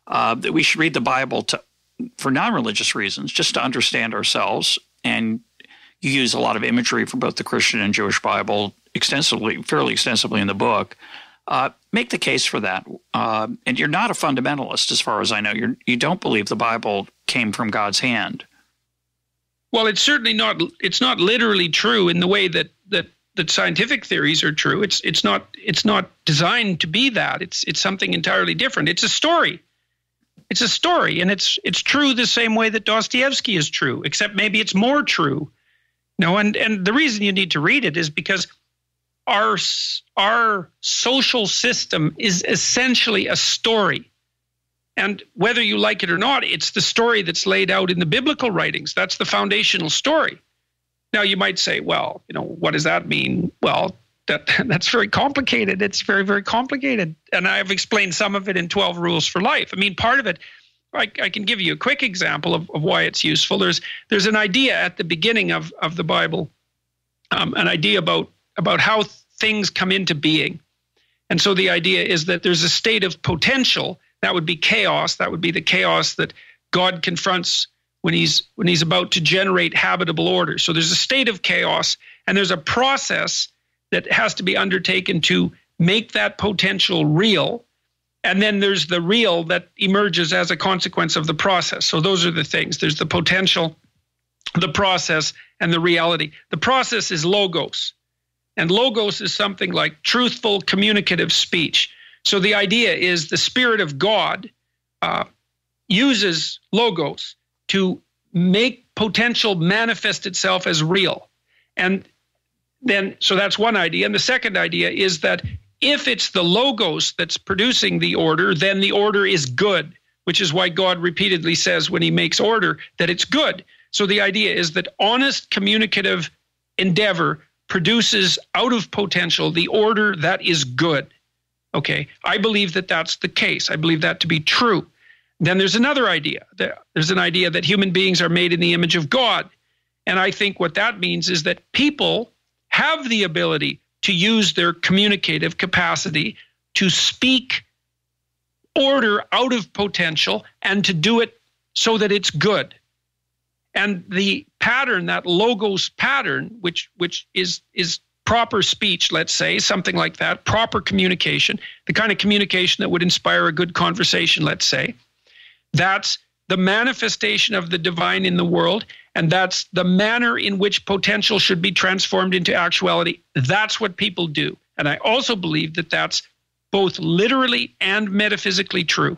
that we should read the Bible for non-religious reasons, just to understand ourselves. And you use a lot of imagery from both the Christian and Jewish Bible fairly extensively in the book. Make the case for that. And you're not a fundamentalist, as far as I know. You don't believe the Bible came from God's hand. Well, it's certainly not. It's not literally true in the way that scientific theories are true. It's not designed to be that. It's something entirely different. It's a story. It's a story, and it's true the same way that Dostoyevsky is true, except maybe it's more true. No, and the reason you need to read it is because our social system is essentially a story. And whether you like it or not, it's the story that's laid out in the biblical writings. That's the foundational story. Now, you might say, well, what does that mean? Well, that's very complicated. It's very, very complicated. And I've explained some of it in 12 Rules for Life. I mean, part of it, I can give you a quick example of why it's useful. There's an idea at the beginning of the Bible, an idea about how things come into being. And so the idea is that there's a state of potential. That would be chaos. That would be the chaos that God confronts when he's about to generate habitable order. So there's a state of chaos, and there's a process that has to be undertaken to make that potential real. And then there's the real that emerges as a consequence of the process. So those are the things. There's the potential, the process, and the reality. The process is logos. And logos is something like truthful, communicative speech. So the idea is the Spirit of God uses logos to make potential manifest itself as real. And then, so that's one idea. And the second idea is that if it's the logos that's producing the order, then the order is good, which is why God repeatedly says when he makes order that it's good. So the idea is that honest communicative endeavor produces out of potential the order that is good. Okay, I believe that that's the case. I believe that to be true. Then there's another idea. There's an idea that human beings are made in the image of God. And I think what that means is that people have the ability to use their communicative capacity to speak order out of potential and to do it so that it's good. And the pattern, that logos pattern, which is proper speech, let's say, something like that, proper communication, the kind of communication that would inspire a good conversation, let's say, that's the manifestation of the divine in the world, and that's the manner in which potential should be transformed into actuality. That's what people do. And I also believe that that's both literally and metaphysically true.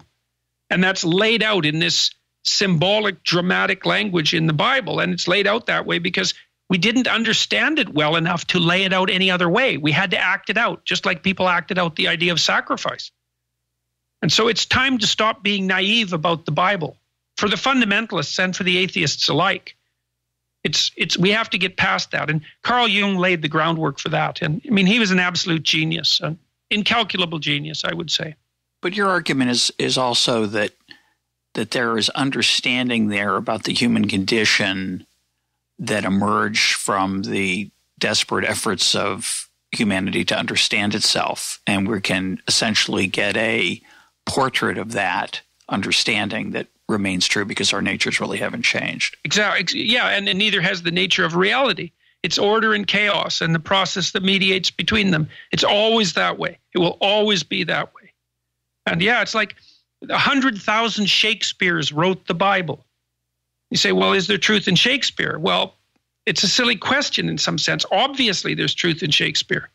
And that's laid out in this symbolic dramatic language in the Bible. And it's laid out that way because we didn't understand it well enough to lay it out any other way. We had to act it out, just like people acted out the idea of sacrifice. And so it's time to stop being naive about the Bible for the fundamentalists and for the atheists alike. We have to get past that. And Carl Jung laid the groundwork for that. And I mean, he was an absolute genius, an incalculable genius, I would say. But your argument is also that there is understanding there about the human condition that emerged from the desperate efforts of humanity to understand itself. And we can essentially get a portrait of that understanding that remains true because our natures really haven't changed. Exactly. Yeah, and neither has the nature of reality. It's order and chaos and the process that mediates between them. It's always that way. It will always be that way. And yeah, it's like 100,000 Shakespeares wrote the Bible. You say, well, is there truth in Shakespeare? Well, it's a silly question in some sense. Obviously, there's truth in Shakespeare.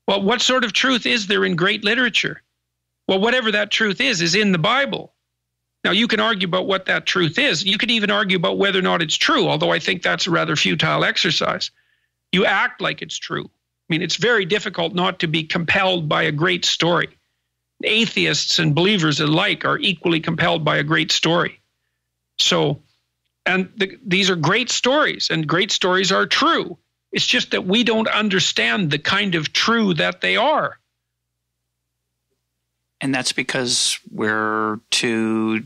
Well, what sort of truth is there in great literature? Well, whatever that truth is in the Bible. Now, you can argue about what that truth is. You could even argue about whether or not it's true, although I think that's a rather futile exercise. You act like it's true. I mean, it's very difficult not to be compelled by a great story. Atheists and believers alike are equally compelled by a great story. So, and these are great stories, and great stories are true. It's just that we don't understand the kind of true that they are. And that's because we're too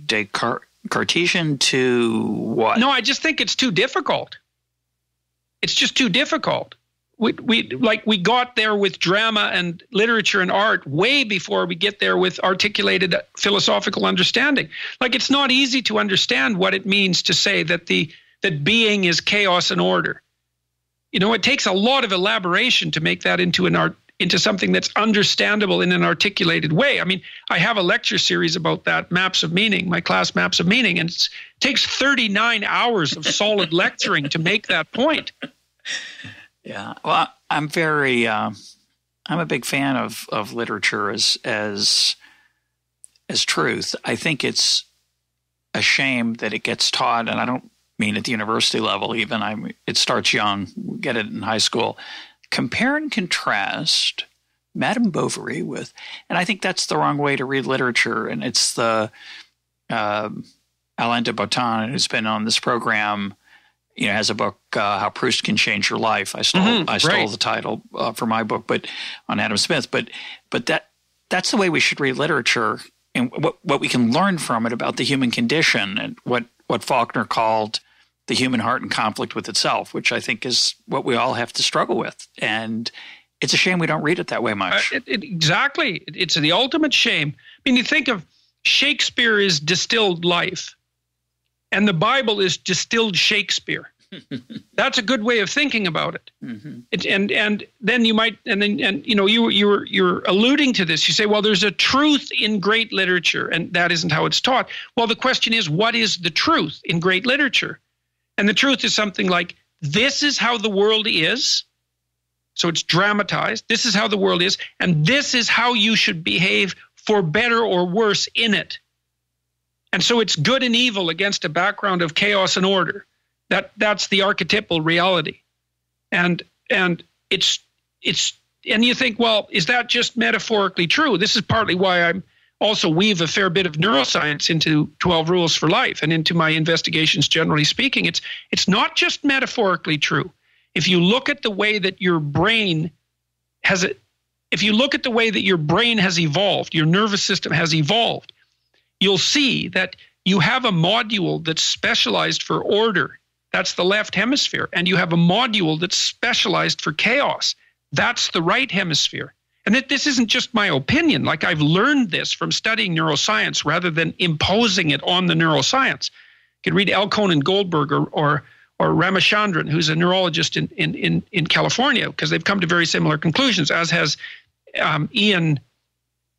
Cartesian, too what? No, I just think it's too difficult. It's just too difficult. We got there with drama and literature and art way before we get there with articulated philosophical understanding. Like, it's not easy to understand what it means to say that that being is chaos and order. You know, it takes a lot of elaboration to make that into something that's understandable in an articulated way. I mean, I have a lecture series about that, Maps of Meaning, my class Maps of Meaning, and it takes 39 hours of solid lecturing to make that point. Yeah, well, I'm a big fan of literature as truth. I think it's a shame that it gets taught, and I don't mean at the university level even. It starts young. We get it in high school. Compare and contrast Madame Bovary with, and I think that's the wrong way to read literature. And it's the Alain de Botton, who's been on this program, has a book, How Proust Can Change Your Life. I stole the title for my book, but on Adam Smith. But that's the way we should read literature, and what we can learn from it about the human condition, and what Faulkner called the human heart in conflict with itself, which I think is what we all have to struggle with. And it's a shame we don't read it that way much. Exactly. It's the ultimate shame. I mean, you think of Shakespeare is distilled life, and the Bible is distilled Shakespeare. That's a good way of thinking about it. Mm-hmm. And then you might, you're alluding to this. You say, well, there's a truth in great literature, and that isn't how it's taught. Well, the question is, what is the truth in great literature? And the truth is something like, this is how the world is. So it's dramatized. This is how the world is. And this is how you should behave for better or worse in it. And so it's good and evil against a background of chaos and order. That's the archetypal reality. And it's and you think, well, is that just metaphorically true? This is partly why I'm also weave a fair bit of neuroscience into 12 Rules for Life and into my investigations, generally speaking. It's not just metaphorically true. If you look at the way that your brain has evolved, your nervous system has evolved, you'll see that you have a module that's specialized for order. That's the left hemisphere. And you have a module that's specialized for chaos. That's the right hemisphere. And that this isn't just my opinion. Like, I've learned this from studying neuroscience rather than imposing it on the neuroscience. You can read Elkone and Goldberg or Ramachandran, who's a neurologist in California, because they've come to very similar conclusions, as has Ian.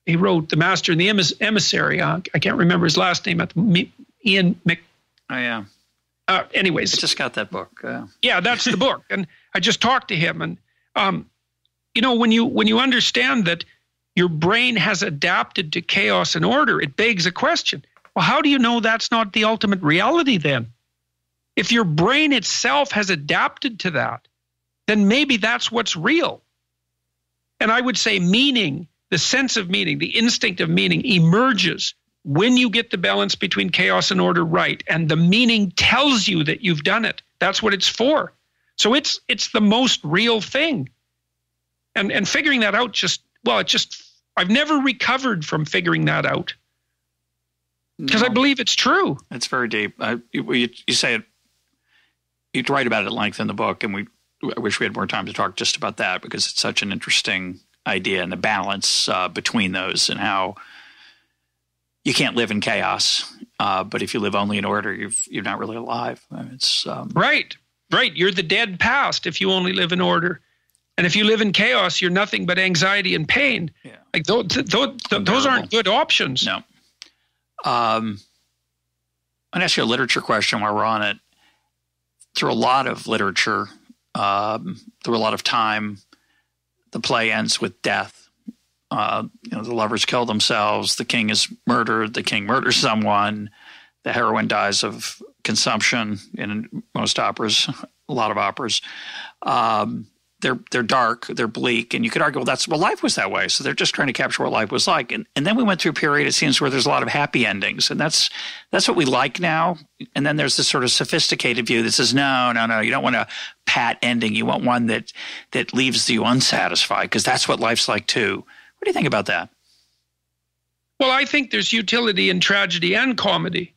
He wrote The Master and the Emissary. I can't remember his last name. Ian Mc. Oh, yeah. Anyways. I just got that book. Yeah, that's the book. And I just talked to him. And, when you understand that your brain has adapted to chaos and order, it begs a question. Well, how do you know that's not the ultimate reality then? If your brain itself has adapted to that, then maybe that's what's real. And I would say meaning, the sense of meaning, the instinct of meaning emerges when you get the balance between chaos and order right, and the meaning tells you that you've done it. That's what it's for. So it's the most real thing. And figuring that out I've never recovered from figuring that out. Because I believe it's true. It's very deep. You say it, you write about it at length in the book, and I wish we had more time to talk just about that, because it's such an interesting idea, and the balance between those, and how you can't live in chaos, but if you live only in order, you're not really alive. I mean, it's right. You're the dead past if you only live in order, and if you live in chaos, you're nothing but anxiety and pain. Yeah. Like those aren't good options. No. I'm going to ask you a literature question while we're on it. Through a lot of literature, through a lot of time, the play ends with death. The lovers kill themselves. The king is murdered. The king murders someone. The heroine dies of consumption in most operas, a lot of operas. They're dark, they're bleak, and you could argue, well, life was that way, so they're just trying to capture what life was like. And then we went through a period, it seems, where there's a lot of happy endings, and that's what we like now. And then there's this sort of sophisticated view that says, no, you don't want a pat ending. You want one that leaves you unsatisfied, because that's what life's like too. What do you think about that? Well, I think there's utility in tragedy and comedy.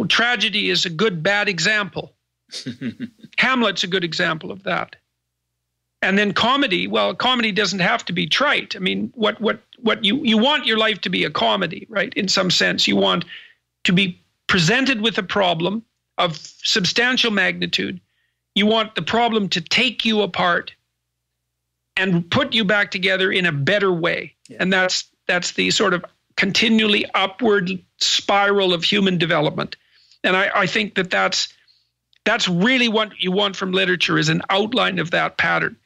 Tragedy is a good, bad example. Hamlet's a good example of that. And then comedy doesn't have to be trite. I mean, what you want your life to be a comedy, right? In some sense, you want to be presented with a problem of substantial magnitude. You want the problem to take you apart and put you back together in a better way. Yeah. And that's the sort of continually upward spiral of human development. And I think that's really what you want from literature, is an outline of that pattern.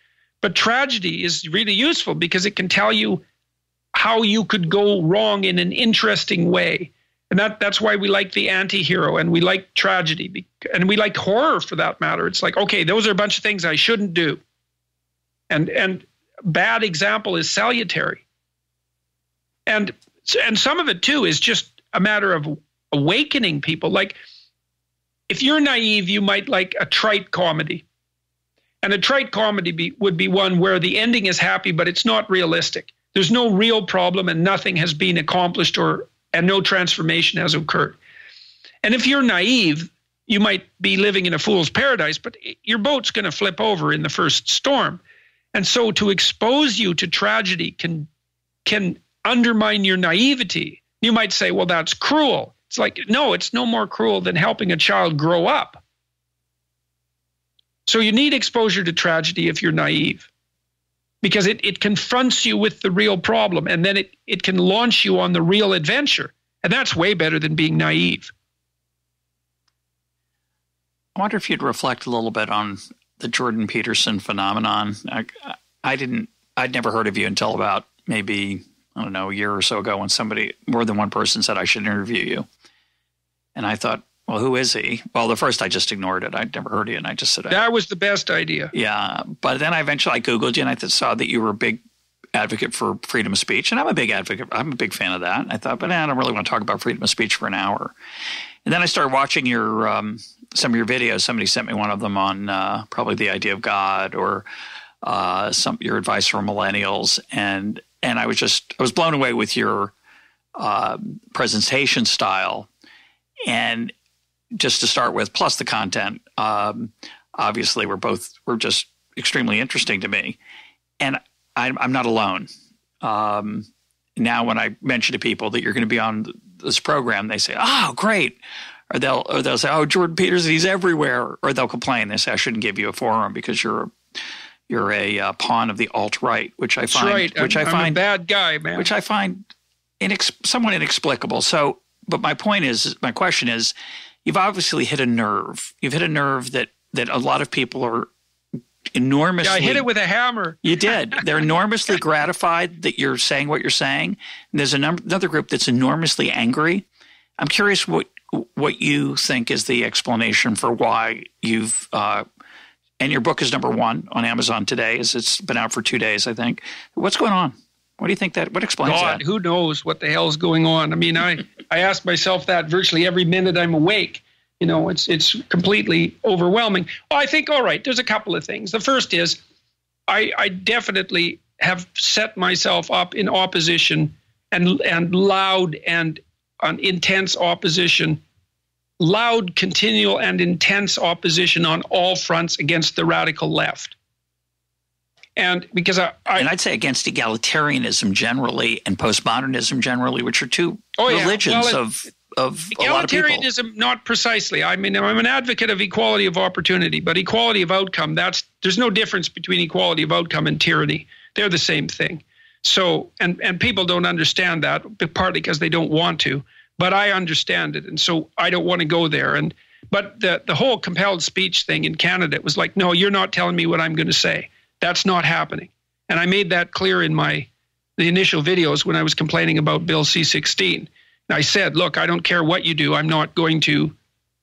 But tragedy is really useful because it can tell you how you could go wrong in an interesting way. And that's why we like the anti-hero, and we like tragedy, and we like horror for that matter. It's like, okay, those are a bunch of things I shouldn't do. And bad example is salutary. And some of it too is just a matter of awakening people. Like, if you're naive, you might like a trite comedy. And a trite comedy would be one where the ending is happy, but it's not realistic. There's no real problem, and nothing has been accomplished, and no transformation has occurred. And if you're naive, you might be living in a fool's paradise, but your boat's going to flip over in the first storm. And so to expose you to tragedy can undermine your naivety. You might say, well, that's cruel. It's like, no, it's no more cruel than helping a child grow up. So you need exposure to tragedy if you're naive, because it confronts you with the real problem, and then it can launch you on the real adventure. And that's way better than being naive. I wonder if you'd reflect a little bit on the Jordan Peterson phenomenon. I'd never heard of you until about maybe, I don't know, a year or so ago, when more than one person said I should interview you. And I thought, well, who is he? Well, the first I just ignored it. I'd never heard of you, and I just said... That was the best idea. Yeah, but then I Googled you, and I saw that you were a big advocate for freedom of speech, and I'm a big advocate. I'm a big fan of that. And I thought, but I don't really want to talk about freedom of speech for an hour. And then I started watching your some of your videos. Somebody sent me one of them on probably the idea of God, or your advice for millennials, and I was blown away with your presentation style. And just to start with, plus the content, obviously were just extremely interesting to me. And I'm not alone. Now when I mention to people that you're going to be on this program, they say, "Oh, great." Or they'll say, "Oh, Jordan Peterson, he's everywhere." Or they'll complain. They say, "I shouldn't give you a forum because you're a pawn of the alt-right," which I find, I'm a bad guy, man. Which I find somewhat inexplicable. So, but my question is, you've obviously hit a nerve. You've hit a nerve that a lot of people are enormously. Yeah, I hit it with a hammer. You did. They're enormously gratified that you're saying what you're saying. And there's another group that's enormously angry. I'm curious what you think is the explanation for why you've and your book is #1 on Amazon today, as it's been out for 2 days, I think. What's going on? What do you think what explains that? Who knows what the hell's going on? I mean, I ask myself that virtually every minute I'm awake. You know, it's completely overwhelming. Well, I think, all right, there's a couple of things. The first is I definitely have set myself up in opposition and loud and intense opposition, loud, continual, and intense opposition on all fronts against the radical left. And because and I'd say against egalitarianism generally and postmodernism generally, which are two religions of a lot of people. Egalitarianism, not precisely. I mean, I'm an advocate of equality of opportunity, but equality of outcome, there's no difference between equality of outcome and tyranny. They're the same thing. So, and people don't understand that, partly because they don't want to, but I understand it. And so I don't want to go there. But the whole compelled speech thing in Canada, it was like, no, you're not telling me what I'm going to say. That's not happening. And I made that clear in the initial videos when I was complaining about Bill C-16. I said, look, I don't care what you do. I'm not going to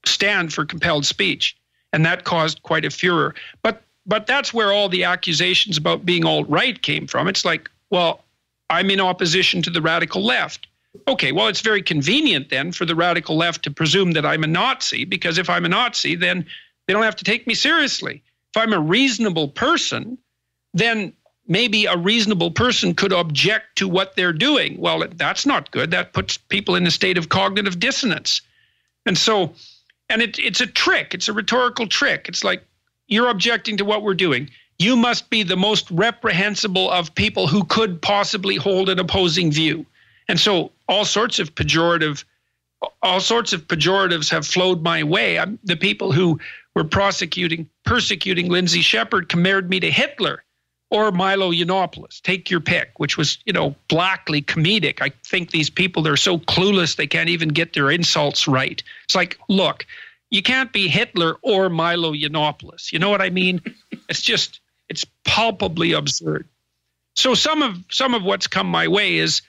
stand for compelled speech. And that caused quite a furor. But that's where all the accusations about being alt-right came from. It's like, well, I'm in opposition to the radical left. Okay, well, it's very convenient then for the radical left to presume that I'm a Nazi, because if I'm a Nazi, then they don't have to take me seriously. If I'm a reasonable person, then maybe a reasonable person could object to what they're doing. Well, that's not good. That puts people in a state of cognitive dissonance. And so, it's a trick. It's a rhetorical trick. It's like, you're objecting to what we're doing. You must be the most reprehensible of people who could possibly hold an opposing view. And so all sorts of pejoratives have flowed my way. The people who were persecuting Lindsay Shepherd compared me to Hitler or Milo Yiannopoulos. Take your pick, which was, blackly comedic. I think these people, they're so clueless they can't even get their insults right. It's like, look, you can't be Hitler or Milo Yiannopoulos. You know what I mean? It's palpably absurd. So some of what's come my way is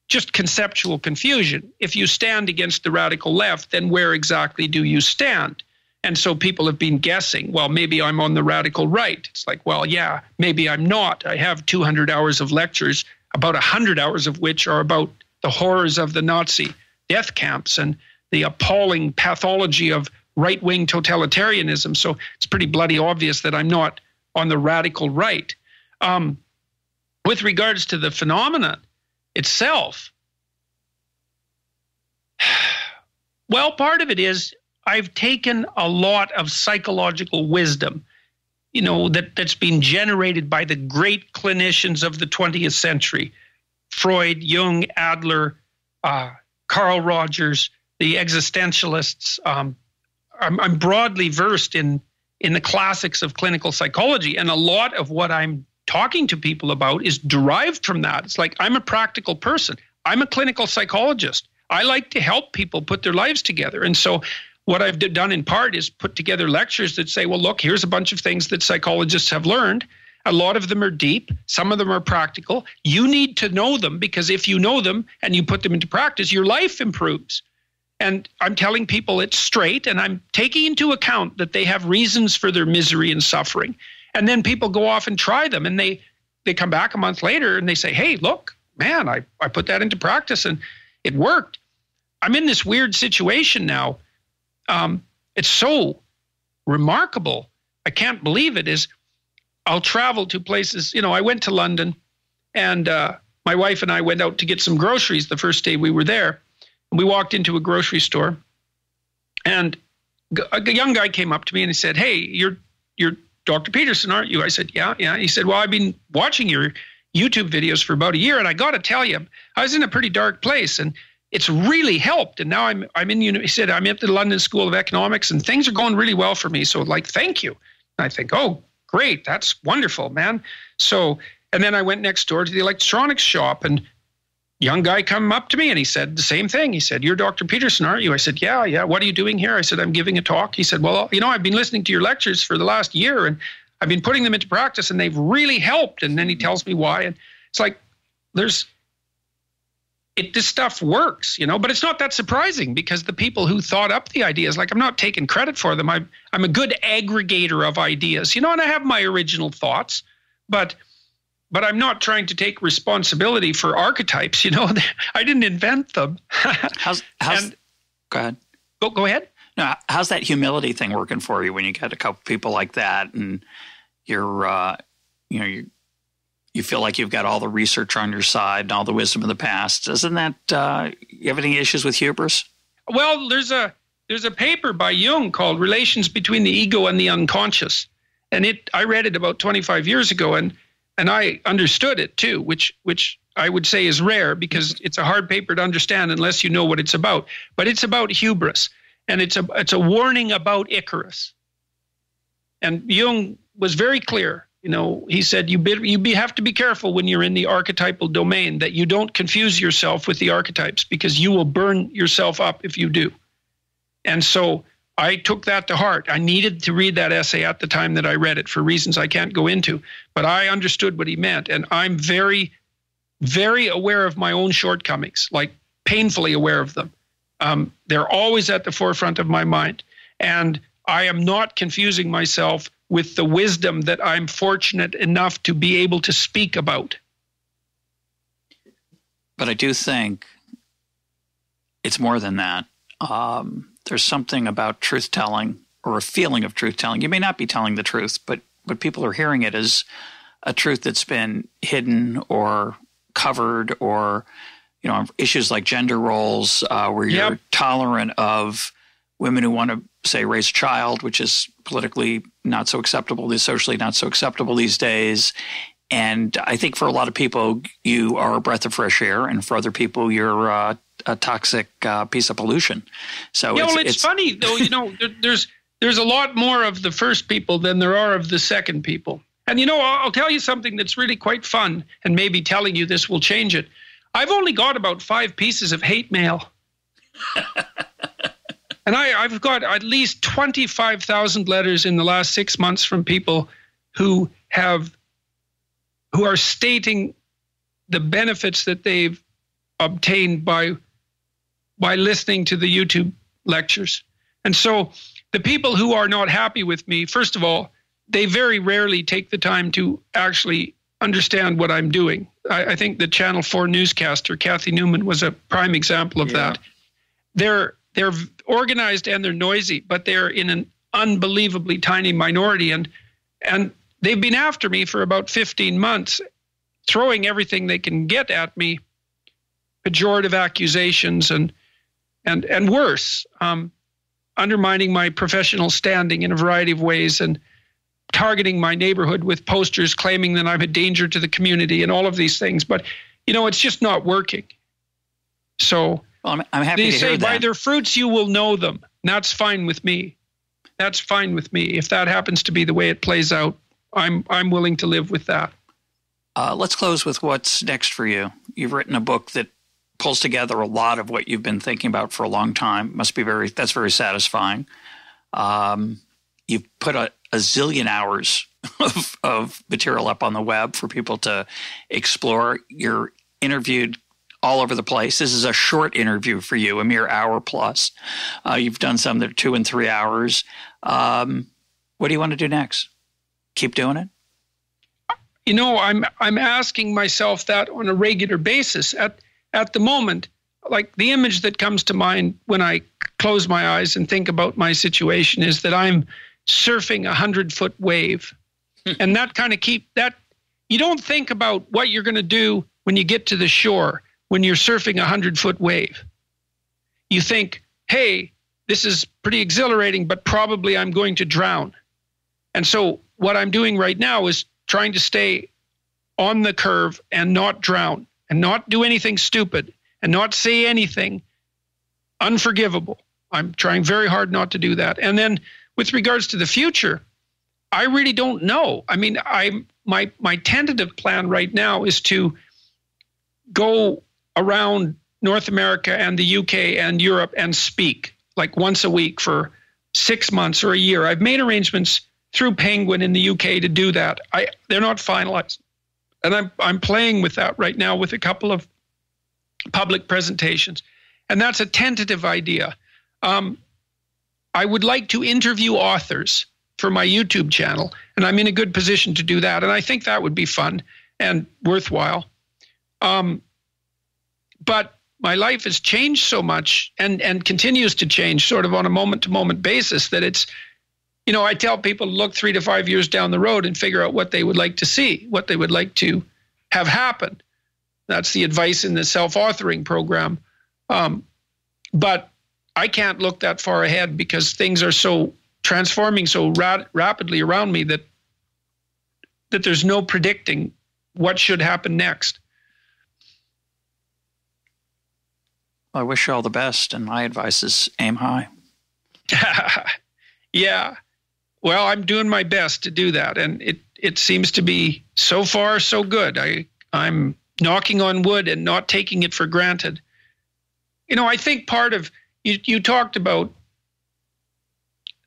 just conceptual confusion. If you stand against the radical left, then where exactly do you stand? And so people have been guessing, well, maybe I'm on the radical right. It's like, well, yeah, maybe I'm not. I have 200 hours of lectures, about 100 hours of which are about the horrors of the Nazi death camps and the appalling pathology of right-wing totalitarianism. So it's pretty bloody obvious that I'm not on the radical right. With regards to the phenomenon itself, well, part of it is I've taken a lot of psychological wisdom, that's been generated by the great clinicians of the 20th century, Freud, Jung, Adler, Carl Rogers, the existentialists. I'm broadly versed in the classics of clinical psychology, and a lot of what I'm talking to people about is derived from that. It's like, I'm a practical person. I'm a clinical psychologist. I like to help people put their lives together. And so what I've done in part is put together lectures that say, well, look, here's a bunch of things that psychologists have learned. A lot of them are deep. Some of them are practical. You need to know them, because if you know them and you put them into practice, your life improves. And I'm telling people it's straight, and I'm taking into account that they have reasons for their misery and suffering. And then people go off and try them, and they come back a month later and they say, hey, look, man, I put that into practice and it worked. I'm in this weird situation now. It's so remarkable. I can't believe it. I'll travel to places. I went to London, and my wife and I went out to get some groceries the first day we were there. And we walked into a grocery store, and a young guy came up to me and he said, hey, you're Dr. Peterson, aren't you? I said, yeah. He said, well, I've been watching your YouTube videos for about a year. And I got to tell you, I was in a pretty dark place, and it's really helped. And now I'm in, he said, I'm at the London School of Economics, and things are going really well for me. So like, thank you. And I think, oh, great. That's wonderful, man. So, and then I went next door to the electronics shop, and young guy come up to me and he said the same thing. He said, "You're Dr. Peterson, aren't you?" I said, yeah. What are you doing here? I said, "I'm giving a talk." He said, "Well, I've been listening to your lectures for the last year, and I've been putting them into practice, and they've really helped." And then he tells me why. And it's like, this stuff works, but it's not that surprising, because the people who thought up the ideas, like, I'm not taking credit for them. I'm a good aggregator of ideas, and I have my original thoughts, but I'm not trying to take responsibility for archetypes. I didn't invent them. How's go ahead. Go ahead. No, how's that humility thing working for you when you get a couple people like that, and you're, you feel like you've got all the research on your side and all the wisdom of the past? Doesn't that you have any issues with hubris? Well, there's a paper by Jung called "Relations Between the Ego and the Unconscious," and I read it about 25 years ago, and I understood it too, which I would say is rare, because it's a hard paper to understand unless you know what it's about. But it's about hubris, and it's a warning about Icarus. And Jung was very clear. He said you have to be careful when you're in the archetypal domain, that you don't confuse yourself with the archetypes, because you will burn yourself up if you do. And so I took that to heart. I needed to read that essay at the time that I read it, for reasons I can't go into, but I understood what he meant. And I'm very, very aware of my own shortcomings, like painfully aware of them. They're always at the forefront of my mind. And I am not confusing myself with the wisdom that I'm fortunate enough to be able to speak about. But I do think it's more than that. There's something about truth-telling, or a feeling of truth-telling. You may not be telling the truth, but people are hearing it as a truth that's been hidden or covered, or, issues like gender roles, where you're tolerant of women who want to, say, raise a child, which is politically not so acceptable, is socially not so acceptable these days. And I think for a lot of people, you are a breath of fresh air, and for other people, you're a toxic piece of pollution. So it's funny though. There's a lot more of the first people than there are of the second people. And I'll tell you something that's really quite fun, and maybe telling you this will change it. I've only got about 5 pieces of hate mail. And I've got at least 25,000 letters in the last 6 months from people who are stating the benefits that they've obtained by listening to the YouTube lectures. And so the people who are not happy with me, first of all, they very rarely take the time to actually understand what I'm doing. I think the Channel 4 newscaster, Kathy Newman, was a prime example of that. They're organized and they're noisy, but they're in an unbelievably tiny minority. And they've been after me for about 15 months, throwing everything they can get at me, pejorative accusations and worse, undermining my professional standing in a variety of ways, and targeting my neighborhood with posters claiming that I'm a danger to the community and all of these things. But, it's just not working. So well, I'm happy to hear that. They say, by their fruits you will know them. That's fine with me. That's fine with me. If that happens to be the way it plays out, I'm willing to live with that. Let's close with what's next for you. You've written a book that pulls together a lot of what you've been thinking about for a long time. That's very satisfying. You've put a zillion hours of material up on the web for people to explore. You're interviewed all over the place. This is a short interview for you, a mere hour plus. You've done some that are 2 and 3 hours. What do you want to do next? Keep doing it? I'm asking myself that on a regular basis. At the moment, like, the image that comes to mind when I close my eyes and think about my situation is that I'm surfing 100-foot wave. And that kind of you don't think about what you're going to do when you get to the shore, when you're surfing 100-foot wave. You think, hey, this is pretty exhilarating, but probably I'm going to drown. And so what I'm doing right now is trying to stay on the curve and not drown and not do anything stupid and not say anything unforgivable. I'm trying very hard not to do that. And then with regards to the future, I really don't know. I mean, my tentative plan right now is to go around North America and the UK and Europe and speak like once a week for 6 months or a year. I've made arrangements through Penguin in the UK to do that. They're not finalized. And I'm playing with that right now with a couple of public presentations. And that's a tentative idea. I would like to interview authors for my YouTube channel, and I'm in a good position to do that. And I think that would be fun and worthwhile. But my life has changed so much and continues to change sort of on a moment-to-moment basis that it's, you know, I tell people to look 3 to 5 years down the road and figure out what they would like to see, what they would like to have happen. That's the advice in the self-authoring program. But I can't look that far ahead because things are so transforming so rapidly around me that there's no predicting what should happen next. I wish you all the best, and my advice is aim high. Yeah. Well, I'm doing my best to do that, and it seems to be so far so good. I'm knocking on wood and not taking it for granted. You know, I think part of, you talked about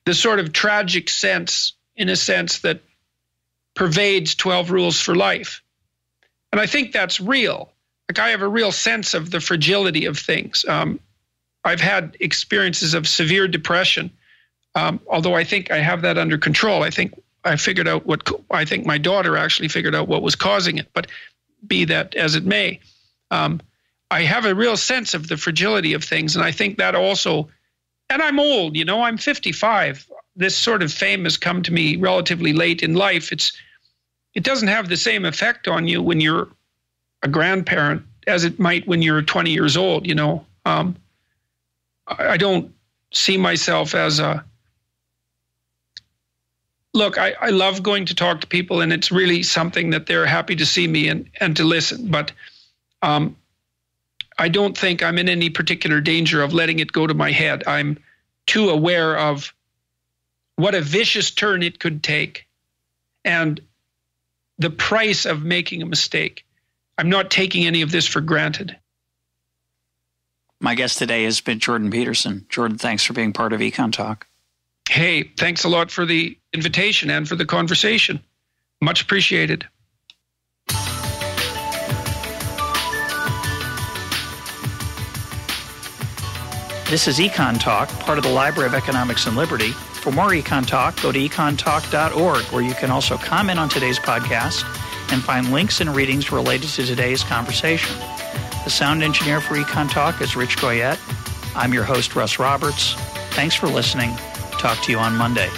the sort of tragic sense, in a sense, that pervades 12 Rules for Life. And I think that's real. Like, I have a real sense of the fragility of things. I've had experiences of severe depression, although I think I have that under control. I think I figured out I think my daughter actually figured out what was causing it, but be that as it may. I have a real sense of the fragility of things, and I think that also, and I'm old, you know, I'm 55. This sort of fame has come to me relatively late in life. It doesn't have the same effect on you when you're a grandparent as it might when you're 20 years old, you know. I don't see myself as look, I love going to talk to people, and it's really something that they're happy to see me and to listen, but I don't think I'm in any particular danger of letting it go to my head. I'm too aware of what a vicious turn it could take and the price of making a mistake. I'm not taking any of this for granted. My guest today has been Jordan Peterson. Jordan, thanks for being part of Econ Talk. Hey, thanks a lot for the invitation and for the conversation. Much appreciated. This is Econ Talk, part of the Library of Economics and Liberty. For more Econ Talk, go to econtalk.org, where you can also comment on today's podcast and find links and readings related to today's conversation. The sound engineer for Econ Talk is Rich Goyette. I'm your host, Russ Roberts. Thanks for listening. Talk to you on Monday.